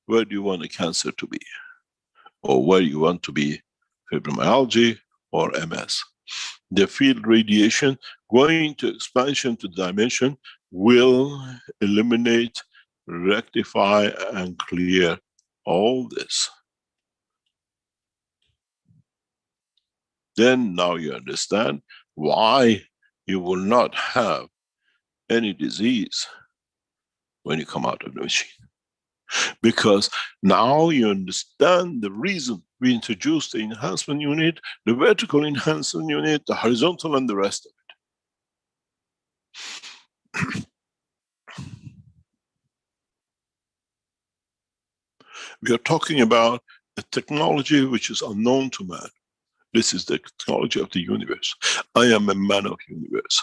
where do you want the cancer to be? Or where you want to be fibromyalgia or MS? The field radiation going to expansion to dimension will eliminate, rectify and clear all this. Then now you understand why you will not have any disease when you come out of the machine. Because now you understand the reason we introduced the enhancement unit, the vertical enhancement unit, the horizontal and the rest of it. We are talking about a technology which is unknown to man. This is the technology of the universe. I am a man of universe.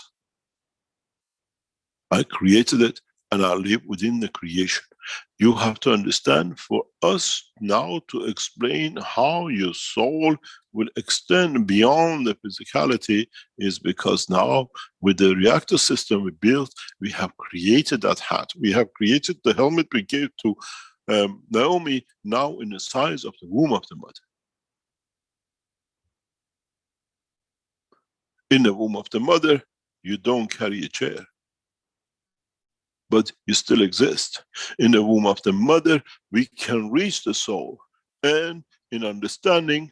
I created it and I live within the creation. You have to understand, for us now to explain how your soul will extend beyond the physicality, is because now with the reactor system we built, we have created that hat. We have created the helmet we gave to Naomi, now in the size of the womb of the mother. In the womb of the mother, you don't carry a chair, but you still exist. In the womb of the mother, we can reach the soul, and in understanding,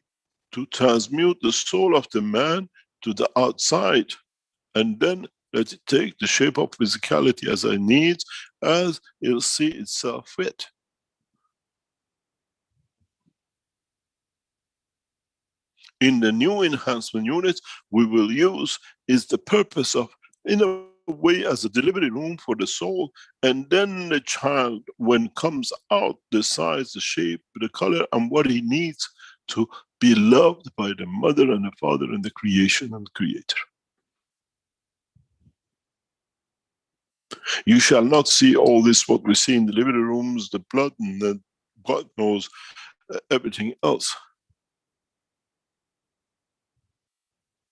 to transmute the soul of the man to the outside, and then let it take the shape of physicality as it needs, as it'll see itself fit. In the new enhancement unit, we will use is the purpose of, in a way, as a delivery room for the soul, and then the child, when comes out, the size, the shape, the color, and what he needs to be loved by the mother and the father and the creation and the creator. You shall not see all this, what we see in the delivery rooms, the blood and the God knows everything else.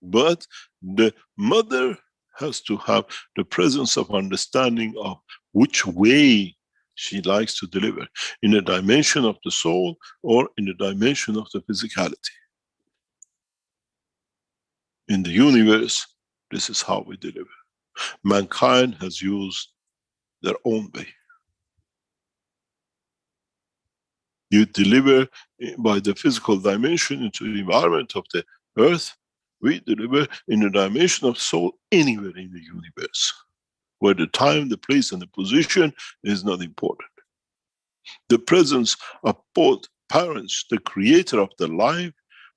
But the mother has to have the presence of understanding of which way she likes to deliver, in the dimension of the soul or in the dimension of the physicality. In the universe, this is how we deliver. Mankind has used their own way. You deliver by the physical dimension into the environment of the earth. We deliver in the dimension of soul anywhere in the universe, where the time, the place and the position is not important. The presence of both parents, the creator of the life,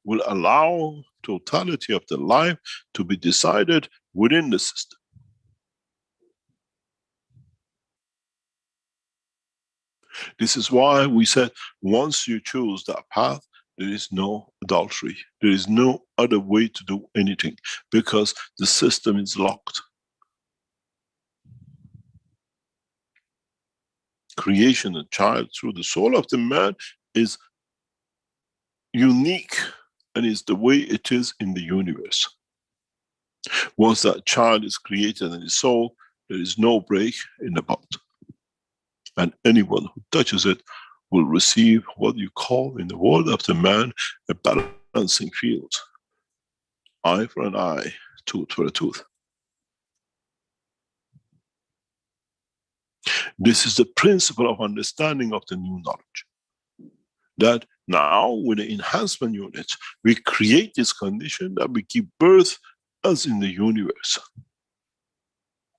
will allow totality of the life to be decided within the system. This is why we said, once you choose that path, there is no adultery. There is no other way to do anything, because the system is locked. Creation of child through the soul of the man is unique, and is the way it is in the universe. Once that child is created in his soul, there is no break in the bond. And anyone who touches it will receive what you call in the world of the man a balancing field. Eye for an eye, tooth for a tooth. This is the principle of understanding of the new knowledge. That now with the enhancement units, we create this condition that we give birth as in the universe.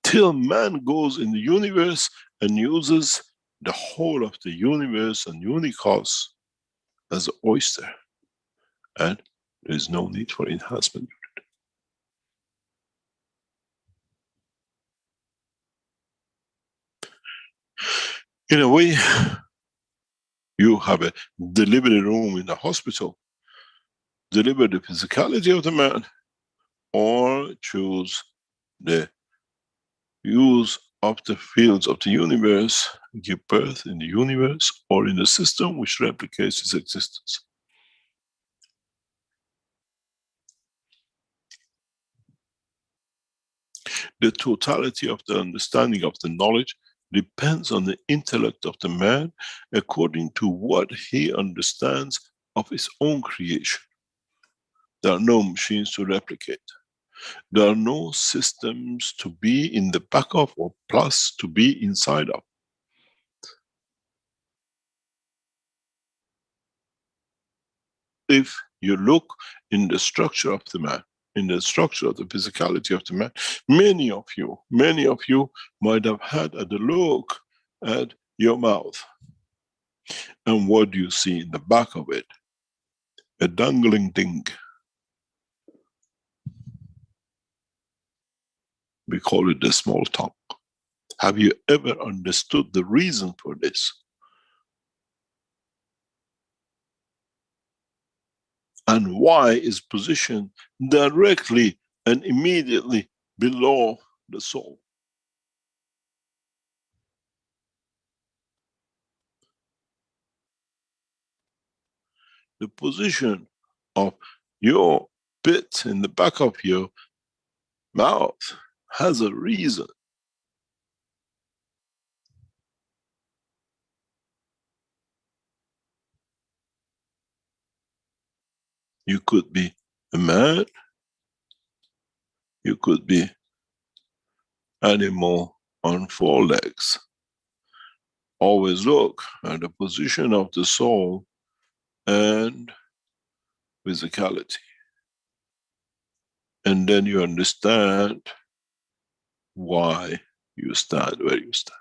Till man goes in the universe and uses the whole of the universe and unicos as an oyster, and there is no need for enhancement unit. In a way, you have a delivery room in a hospital, deliver the physicality of the man, or choose the use of the fields of the universe give birth in the universe or in a system which replicates its existence. The totality of the understanding of the knowledge depends on the intellect of the man according to what he understands of his own creation. There are no machines to replicate. There are no systems to be in the back of or plus to be inside of. If you look in the structure of the man, in the structure of the physicality of the man, many of you might have had a look at your mouth. And what do you see in the back of it? A dangling thing. We call it the small tongue. Have you ever understood the reason for this? And why is positioned directly and immediately below the soul? The position of your bit in the back of your mouth has a reason. You could be a man, you could be animal on 4 legs. Always look at the position of the soul and physicality. And then you understand why you stand where you stand.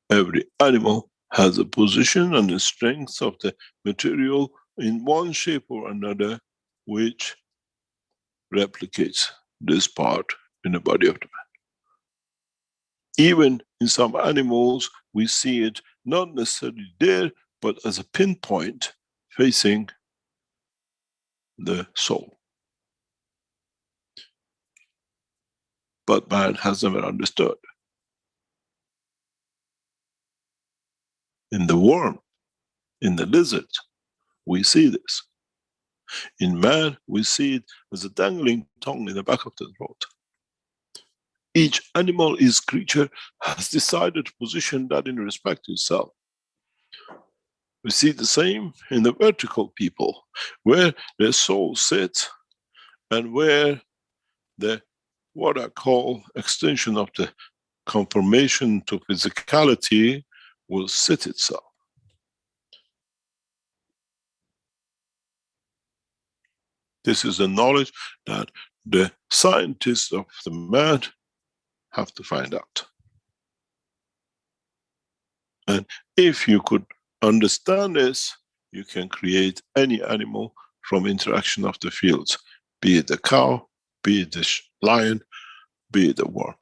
Every animal has a position and the strength of the material in one shape or another which replicates this part in the body of the man. Even in some animals, we see it not necessarily there, but as a pinpoint facing the soul. But man has never understood. In the worm, in the lizard, we see this. In man, we see it as a dangling tongue in the back of the throat. Each animal, each creature has decided to position that in respect to itself. We see the same in the vertical people, where their soul sits and where the, what I call extension of the conformation to physicality will sit itself. This is the knowledge that the scientists of the man have to find out. And if you could understand this, you can create any animal from interaction of the fields, be it the cow, be it the lion, be it the worm.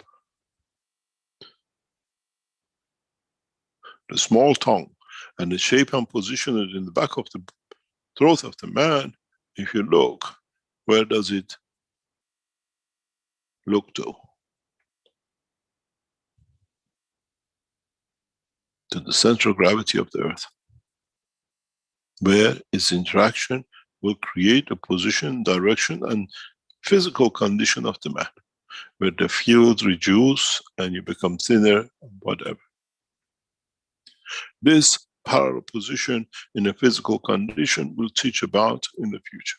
The small tongue and the shape and position it in the back of the throat of the man, if you look, where does it look to? To the central gravity of the earth, where its interaction will create a position, direction, and physical condition of the man, where the fields reduce and you become thinner, whatever. This parallel position in a physical condition we'll teach about in the future.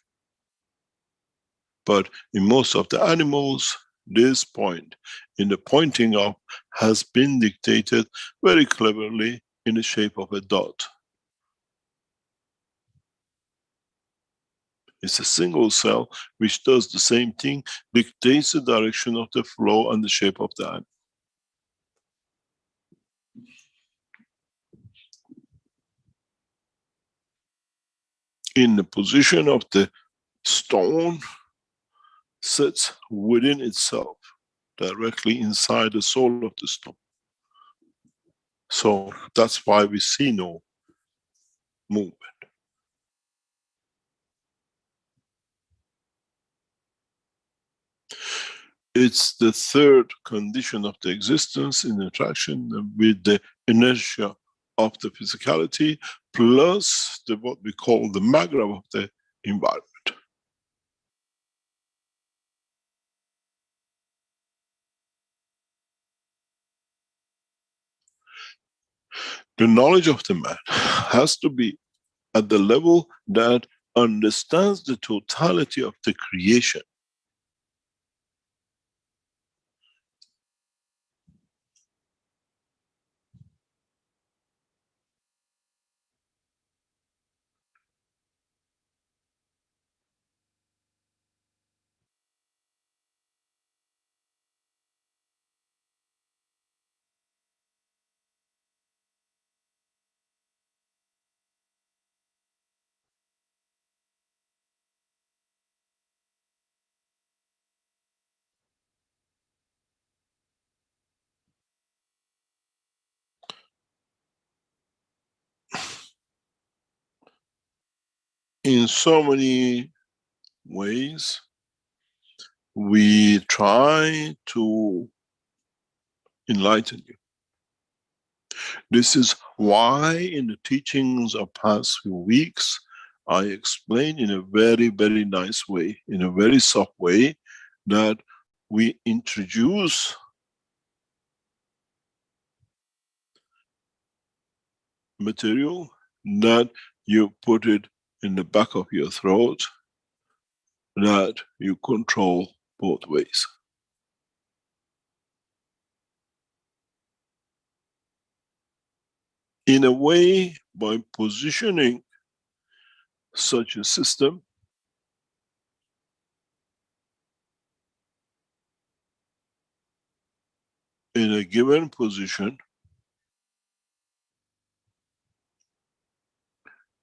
But in most of the animals, this point in the pointing up has been dictated very cleverly in the shape of a dot. It's a single cell which does the same thing, dictates the direction of the flow and the shape of the animal. In the position of the stone sits within itself, directly inside the soul of the stone. So that's why we see no movement. It's the third condition of the existence in interaction with the inertia of the physicality, plus the what we call the magrav of the environment. The knowledge of the man has to be at the level that understands the totality of the creation. In so many ways, we try to enlighten you. This is why in the teachings of past few weeks, I explained in a very, very nice way, in a very soft way, that we introduce material that you put it in the back of your throat, that you control both ways. In a way, by positioning such a system, in a given position,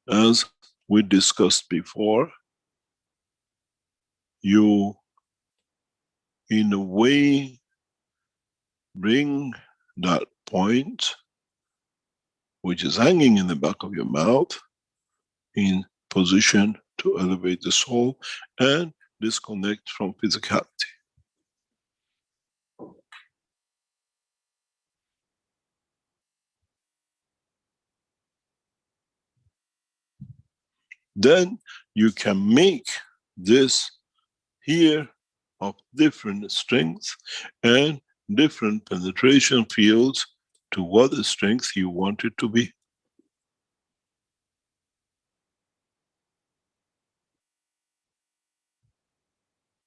as we discussed before, you in a way bring that point which is hanging in the back of your mouth in position to elevate the soul and disconnect from physicality. Then you can make this here of different strengths and different penetration fields to what the strength you want it to be.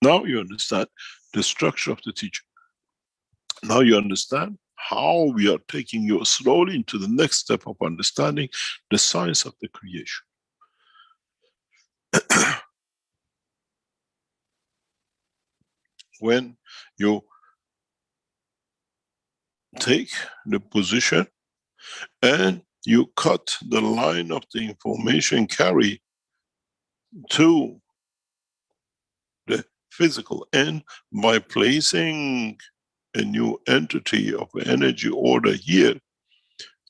Now you understand the structure of the teaching. Now you understand how we are taking you slowly into the next step of understanding the science of the creation. When you take the position and you cut the line of the information carry to the physical end by placing a new entity of energy order here,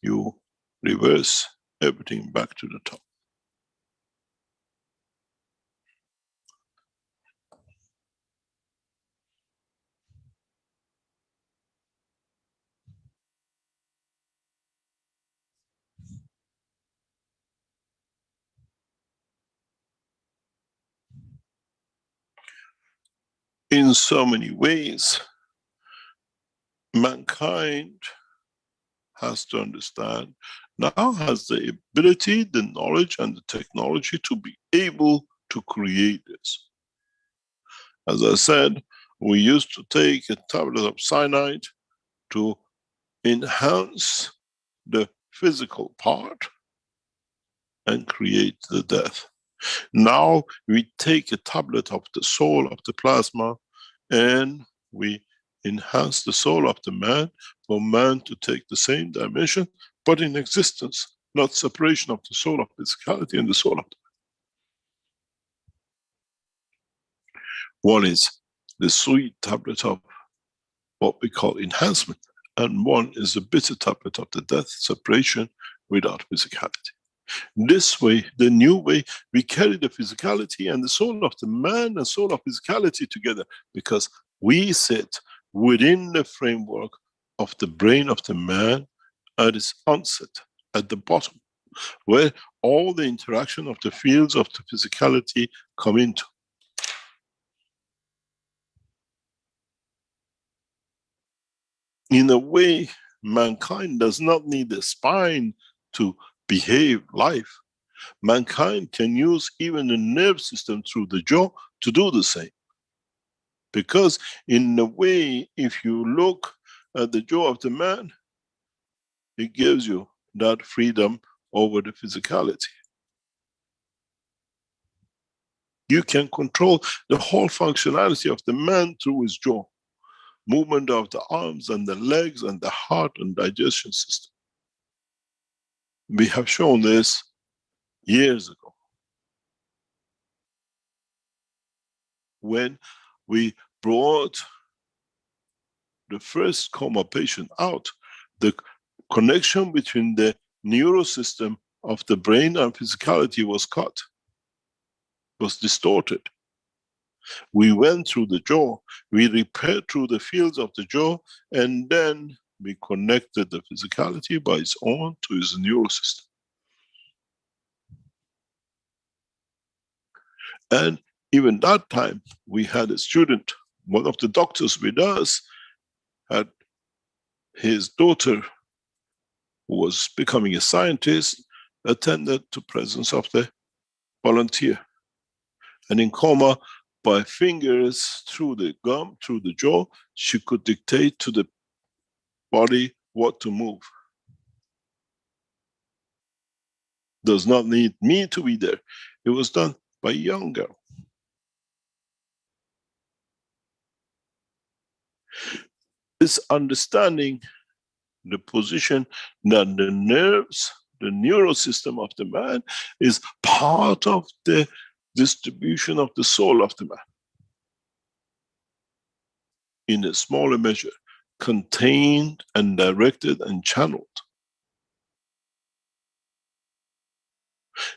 you reverse everything back to the top. In so many ways, mankind has to understand, now has the ability, the knowledge and the technology to be able to create this. As I said, we used to take a tablet of cyanide to enhance the physical part and create the death. Now we take a tablet of the soul of the plasma and we enhance the soul of the man for man to take the same dimension, but in existence, not separation of the soul of physicality and the soul of the man. One is the sweet tablet of what we call enhancement, and one is the bitter tablet of the death, separation without physicality. This way, the new way, we carry the physicality and the soul of the man and soul of physicality together, because We sit within the framework of the brain of the man at its onset, at the bottom, where all the interaction of the fields of the physicality come into. In a way, mankind does not need a spine to behave life. Mankind can use even the nerve system through the jaw to do the same. Because in a way, if you look at the jaw of the man, it gives you that freedom over the physicality. You can control the whole functionality of the man through his jaw. Movement of the arms and the legs and the heart and digestion system. We have shown this years ago, when we brought the first coma patient out. The connection between the neurosystem of the brain and physicality was cut, was distorted. We went through the jaw, we repaired through the fields of the jaw, and then we connected the physicality by its own to its neurosystem. And even that time, we had a student, one of the doctors with us, had his daughter, who was becoming a scientist, attended to presence of the volunteer. And in coma, by fingers through the gum, through the jaw, she could dictate to the body what to move. Does not need me to be there. It was done by a young girl. This understanding the position that the nerves, the neural system of the man is part of the distribution of the soul of the man. In a smaller measure, contained and directed and channeled.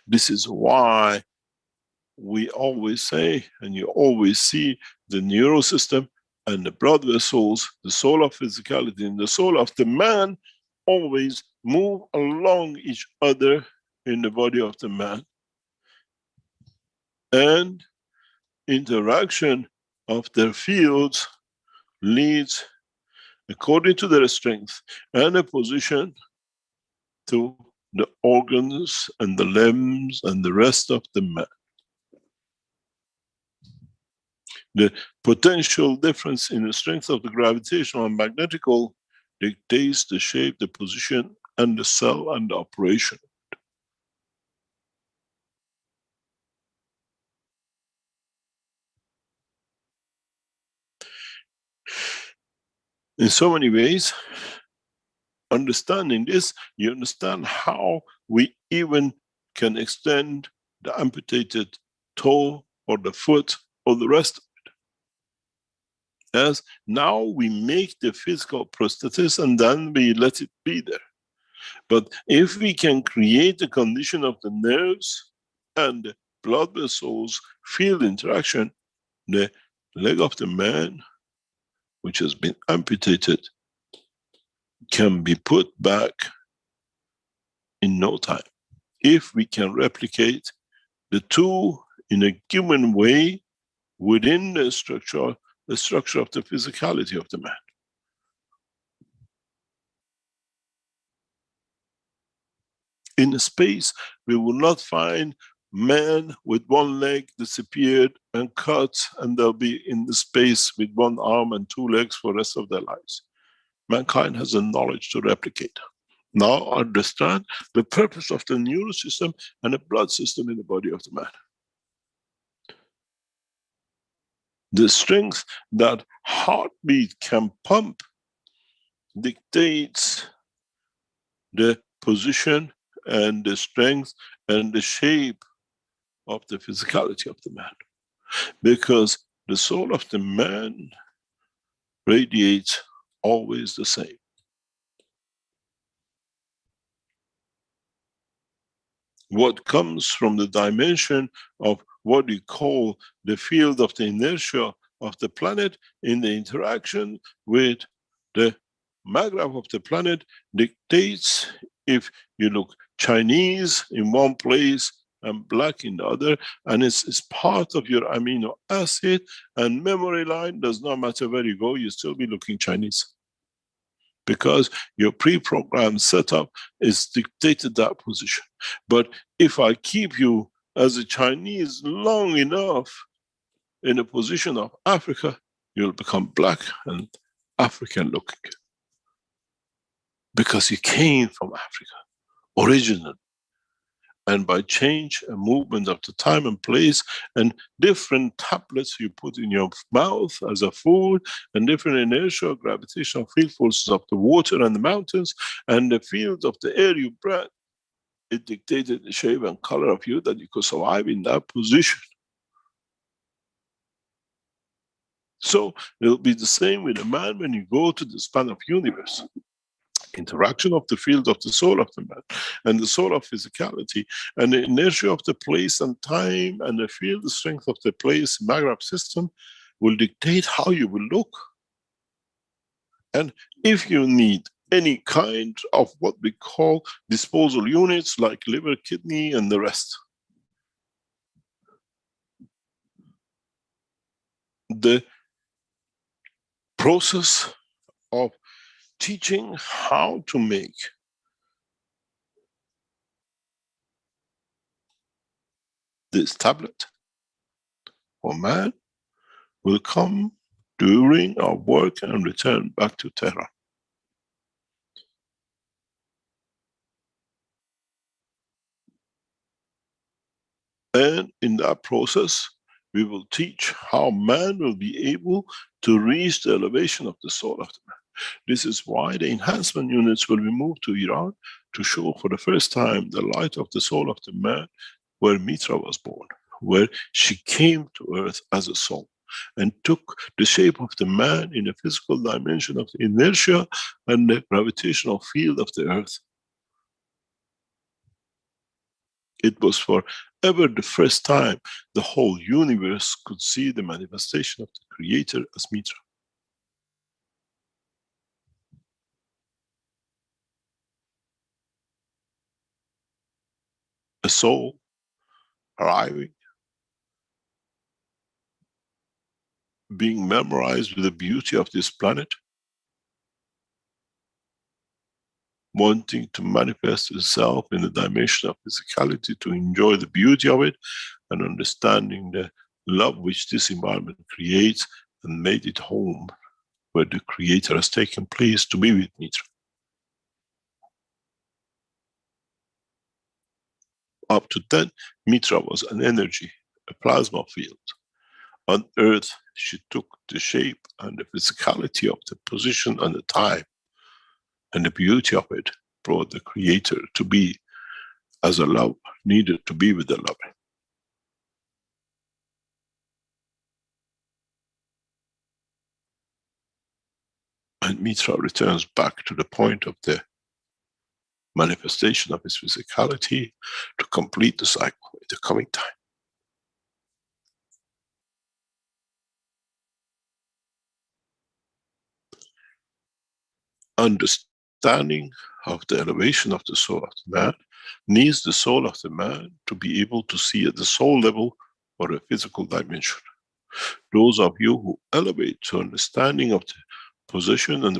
This is why we always say, and you always see, the neural system and the blood vessels, the soul of physicality and the soul of the man always move along each other in the body of the man. And interaction of their fields leads, according to their strength and their position, to the organs and the limbs and the rest of the man. The potential difference in the strength of the gravitational and magnetical dictates the shape, the position, and the cell and the operation. In so many ways, understanding this, you understand how we even can extend the amputated toe or the foot or the rest of it. As now we make the physical prosthesis and then we let it be there. But if we can create the condition of the nerves and the blood vessels field interaction, the leg of the man, which has been amputated, can be put back in no time. If we can replicate the two in a given way within the structure of the physicality of the man. In space, we will not find man with one leg disappeared and cut, and they'll be in the space with one arm and two legs for the rest of their lives. Mankind has a knowledge to replicate. Now understand the purpose of the neural system and the blood system in the body of the man. The strength that heartbeat can pump dictates the position and the strength and the shape of the physicality of the man. Because the soul of the man radiates always the same. What comes from the dimension of what we call the field of the inertia of the planet in the interaction with the magravity of the planet dictates if you look Chinese in one place and black in the other, and it's part of your amino acid, and memory line does not matter where you go, you still be looking Chinese. Because your pre-programmed setup is dictated that position. But if I keep you as a Chinese long enough in a position of Africa, you'll become black and African looking. Because you came from Africa, originally. And by change and movement of the time and place, and different tablets you put in your mouth as a food, and different inertial gravitational field forces of the water and the mountains, and the field of the air you breathe, it dictated the shape and color of you that you could survive in that position. So it'll be the same with a man when you go to the span of universe. Interaction of the field of the soul of the man, and the soul of physicality, and the inertia of the place and time, and the field strength of the place, Magrav system, will dictate how you will look. And if you need any kind of what we call disposal units, like liver, kidney, and the rest, the process of teaching how to make this tablet for man will come during our work and return back to Tehran. And in that process, we will teach how man will be able to reach the elevation of the soul of the man. This is why the enhancement units will be moved to Iran to show for the first time the light of the soul of the man, where Mitra was born, where she came to earth as a soul and took the shape of the man in the physical dimension of the inertia and the gravitational field of the earth. It was forever the first time the whole universe could see the manifestation of the Creator as Mitra. A soul arriving, being memorized with the beauty of this planet, wanting to manifest itself in the dimension of physicality to enjoy the beauty of it, and understanding the love which this environment creates, and made it home where the Creator has taken place to be with Mitra. Up to then, Mitra was an energy, a plasma field. On earth, she took the shape and the physicality of the position and the time, and the beauty of it brought the Creator to be as a love needed to be with the lover. And Mitra returns back to the point of the manifestation of his physicality to complete the cycle in the coming time. Understanding of the elevation of the soul of the man needs the soul of the man to be able to see at the soul level or a physical dimension. Those of you who elevate to understanding of the position and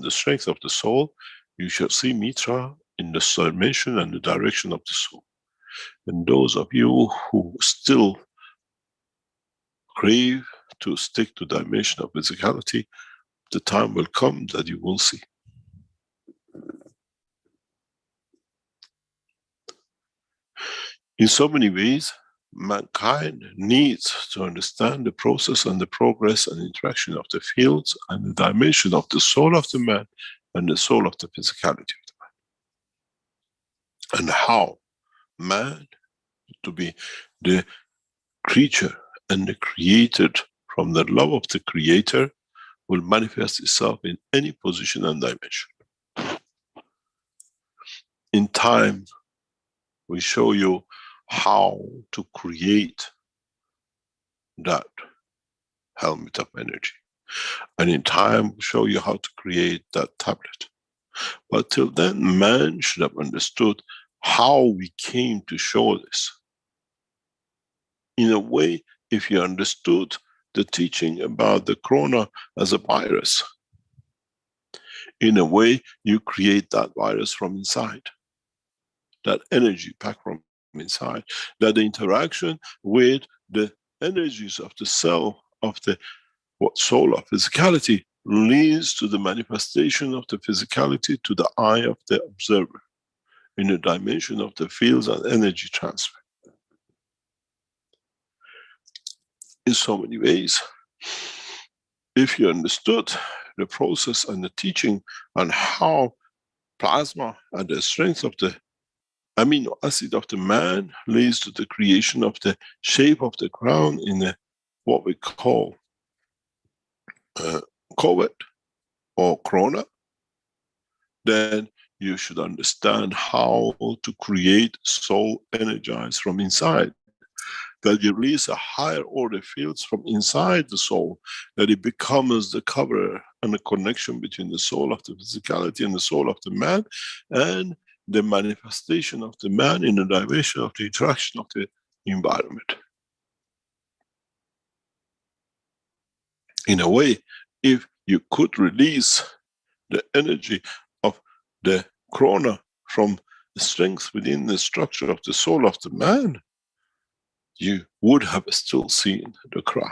the strength of the soul, you shall see Mitra in the dimension and the direction of the soul. And those of you who still crave to stick to dimension of physicality, the time will come that you will see. In so many ways, mankind needs to understand the process and the progress and interaction of the fields and the dimension of the soul of the man and the soul of the physicality of the man. And how man, to be the creature and the created from the love of the Creator, will manifest itself in any position and dimension. In time, we show you how to create that helmet of energy. And in time, we'll show you how to create that tablet. But till then, man should have understood how we came to show this. In a way, if you understood the teaching about the corona as a virus, in a way, you create that virus from inside. That energy pack from inside. That the interaction with the energies of the cell, of the soul of physicality, leads to the manifestation of the physicality to the eye of the observer in the dimension of the fields and energy transfer. In so many ways, if you understood the process and the teaching on how plasma and the strength of the amino acid of the man leads to the creation of the shape of the crown in a, what we call COVID or corona, then you should understand how to create soul energized from inside. That you release a higher order fields from inside the soul, that it becomes the cover and the connection between the soul of the physicality and the soul of the man, and the manifestation of the man in the dimension of the interaction of the environment. In a way, if you could release the energy of the corona from the strength within the structure of the soul of the man, you would have still seen the crown.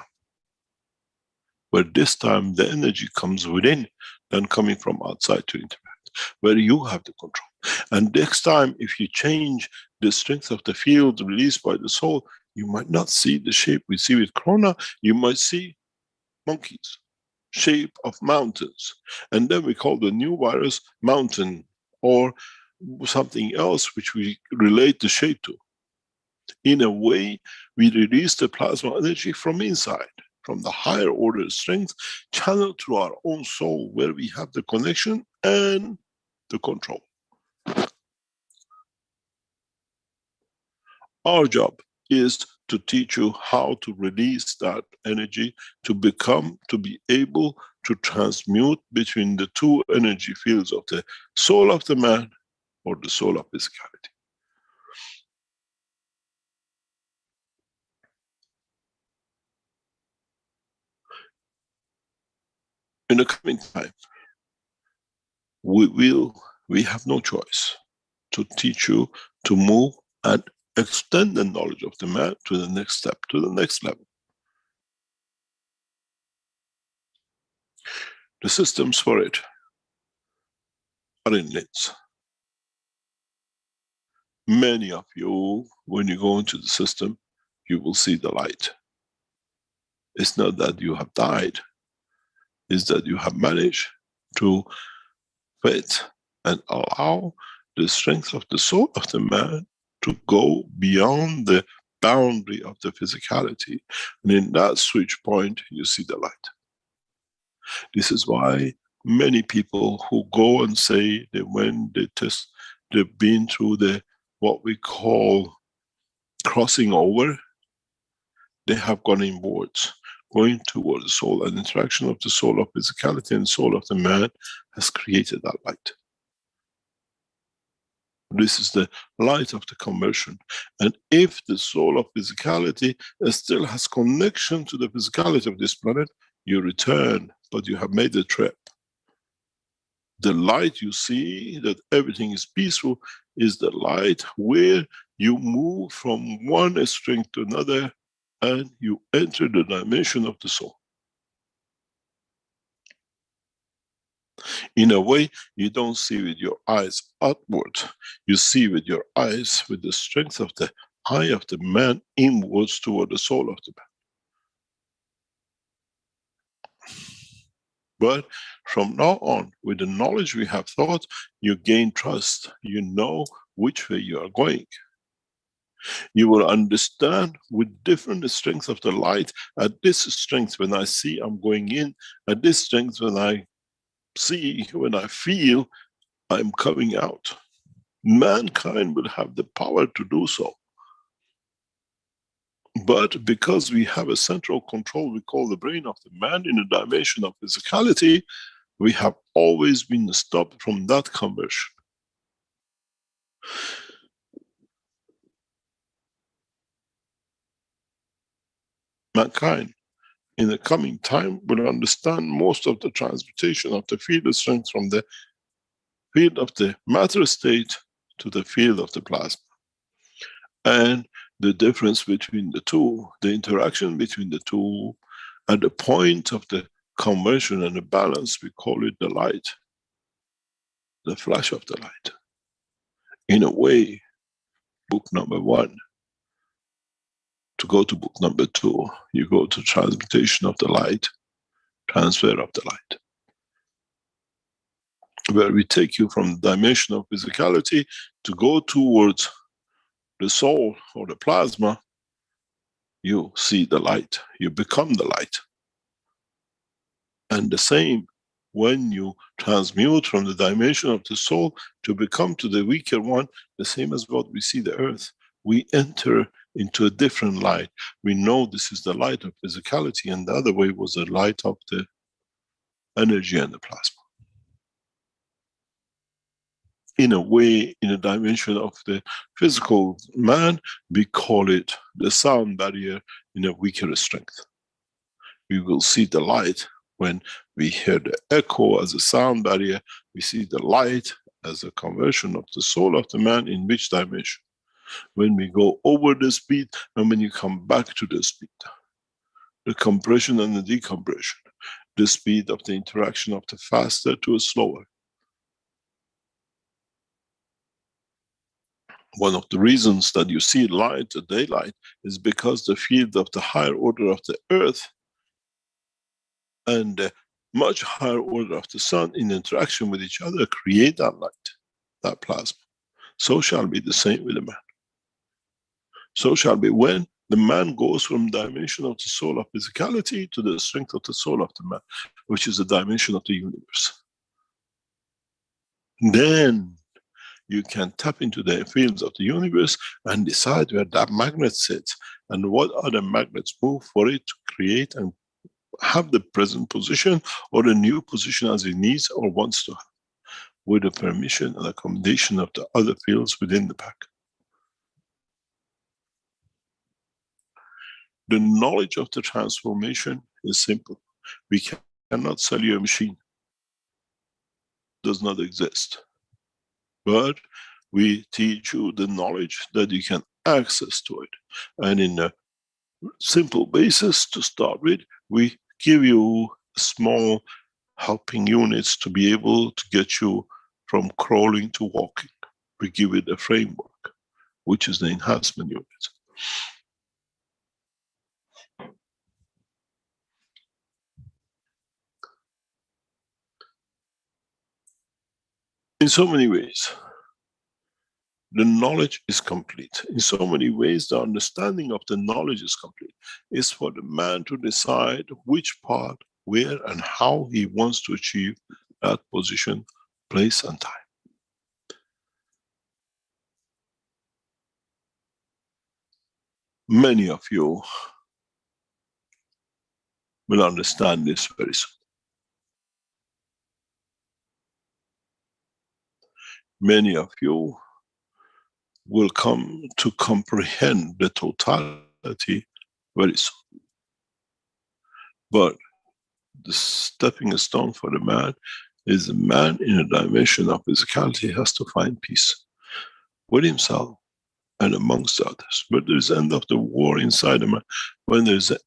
But this time the energy comes within than coming from outside to interact, where you have the control. And next time, if you change the strength of the field released by the soul, you might not see the shape we see with corona, you might see monkeys, shape of mountains. And then we call the new virus mountain, or something else which we relate the shape to. In a way, we release the plasma energy from inside, from the higher order strength, channeled through our own soul, where we have the connection and the control. Our job is to teach you how to release that energy, to be able to transmute between the two energy fields of the soul of the man or the soul of physicality. In the coming time, we have no choice to teach you to move and extend the knowledge of the man to the next step, to the next level. The systems for it are in Linz. Many of you, when you go into the system, you will see the light. It's not that you have died, it's that you have managed to fit and allow the strength of the soul of the man to go beyond the boundary of the physicality. And in that switch point, you see the light. This is why many people who go and say that when they test, they've been through the, what we call crossing over, they have gone inwards, going towards the soul, and interaction of the soul of physicality and soul of the man has created that light. This is the light of the conversion. And if the soul of physicality still has connection to the physicality of this planet, you return, but you have made the trip. The light you see, that everything is peaceful, is the light where you move from one strength to another and you enter the dimension of the soul. In a way, you don't see with your eyes outward, you see with your eyes with the strength of the eye of the man inwards toward the soul of the man. But from now on, with the knowledge we have thought, you gain trust, you know which way you are going. You will understand with different strengths of the light. At this strength, when I see I'm going in, at this strength, when I see, when I feel I'm coming out. Mankind will have the power to do so. But because we have a central control we call the brain of the man in a dimension of physicality, we have always been stopped from that conversion. Mankind in the coming time will understand most of the transmutation of the field strength from the field of the matter state to the field of the plasma. And the difference between the two, the interaction between the two, at the point of the conversion and the balance, we call it the light, the flash of the light. In a way, book number 1. To go to book number 2, you go to transmutation of the light, transfer of the light, where we take you from the dimension of physicality to go towards the soul or the plasma. You see the light, you become the light. And the same, when you transmute from the dimension of the soul to become to the weaker one, the same as what we see the earth. We enter into a different light. We know this is the light of physicality, and the other way was the light of the energy and the plasma. In a way, in a dimension of the physical man, we call it the sound barrier in a weaker strength. We will see the light when we hear the echo as a sound barrier. We see the light as a conversion of the soul of the man in which dimension? When we go over the speed and when you come back to the speed. The compression and the decompression. The speed of the interaction of the faster to a slower. One of the reasons that you see light, the daylight, is because the field of the higher order of the earth and the much higher order of the sun in interaction with each other create that light, that plasma. So shall be the same with the man. So shall be when the man goes from the dimension of the soul of physicality to the strength of the soul of the man, which is the dimension of the universe. Then you can tap into the fields of the universe and decide where that magnet sits and what other magnets move for it to create and have the present position or a new position as it needs or wants to have, with the permission and accommodation of the other fields within the pack. The knowledge of the transformation is simple. We cannot sell you a machine. It does not exist. But we teach you the knowledge that you can access to it. And in a simple basis to start with, we give you small helping units to be able to get you from crawling to walking. We give it a framework, which is the enhancement unit. In so many ways, the knowledge is complete. In so many ways, the understanding of the knowledge is complete. It's for the man to decide which part, where, and how he wants to achieve that position, place, and time. Many of you will understand this very soon. Many of you will come to comprehend the totality very soon. But the stepping stone for the man is a man in a dimension of physicality has to find peace with himself and amongst others. But there's end of the war inside the man when there's an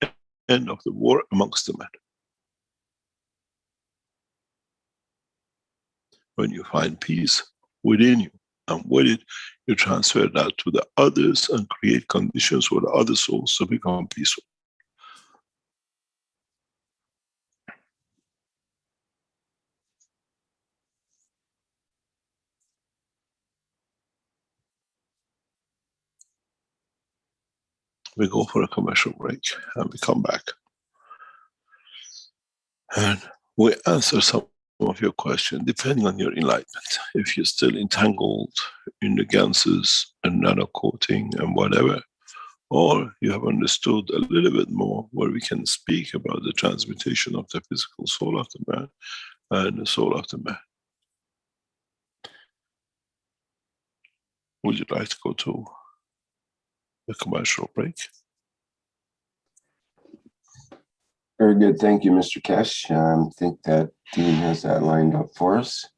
end of the war amongst the men. When you find peace within you, and with it, you transfer that to the others and create conditions for the other souls to become peaceful. We go for a commercial break and we come back. And we answer some of your questions depending on your enlightenment. If you're still entangled in the ganses and nano coating and whatever, or you have understood a little bit more where we can speak about the transmutation of the physical soul of the man and the soul of the man. Would you like to go to a commercial break? Very good. Thank you, Mr. Kesh. I think that Dean has that lined up for us.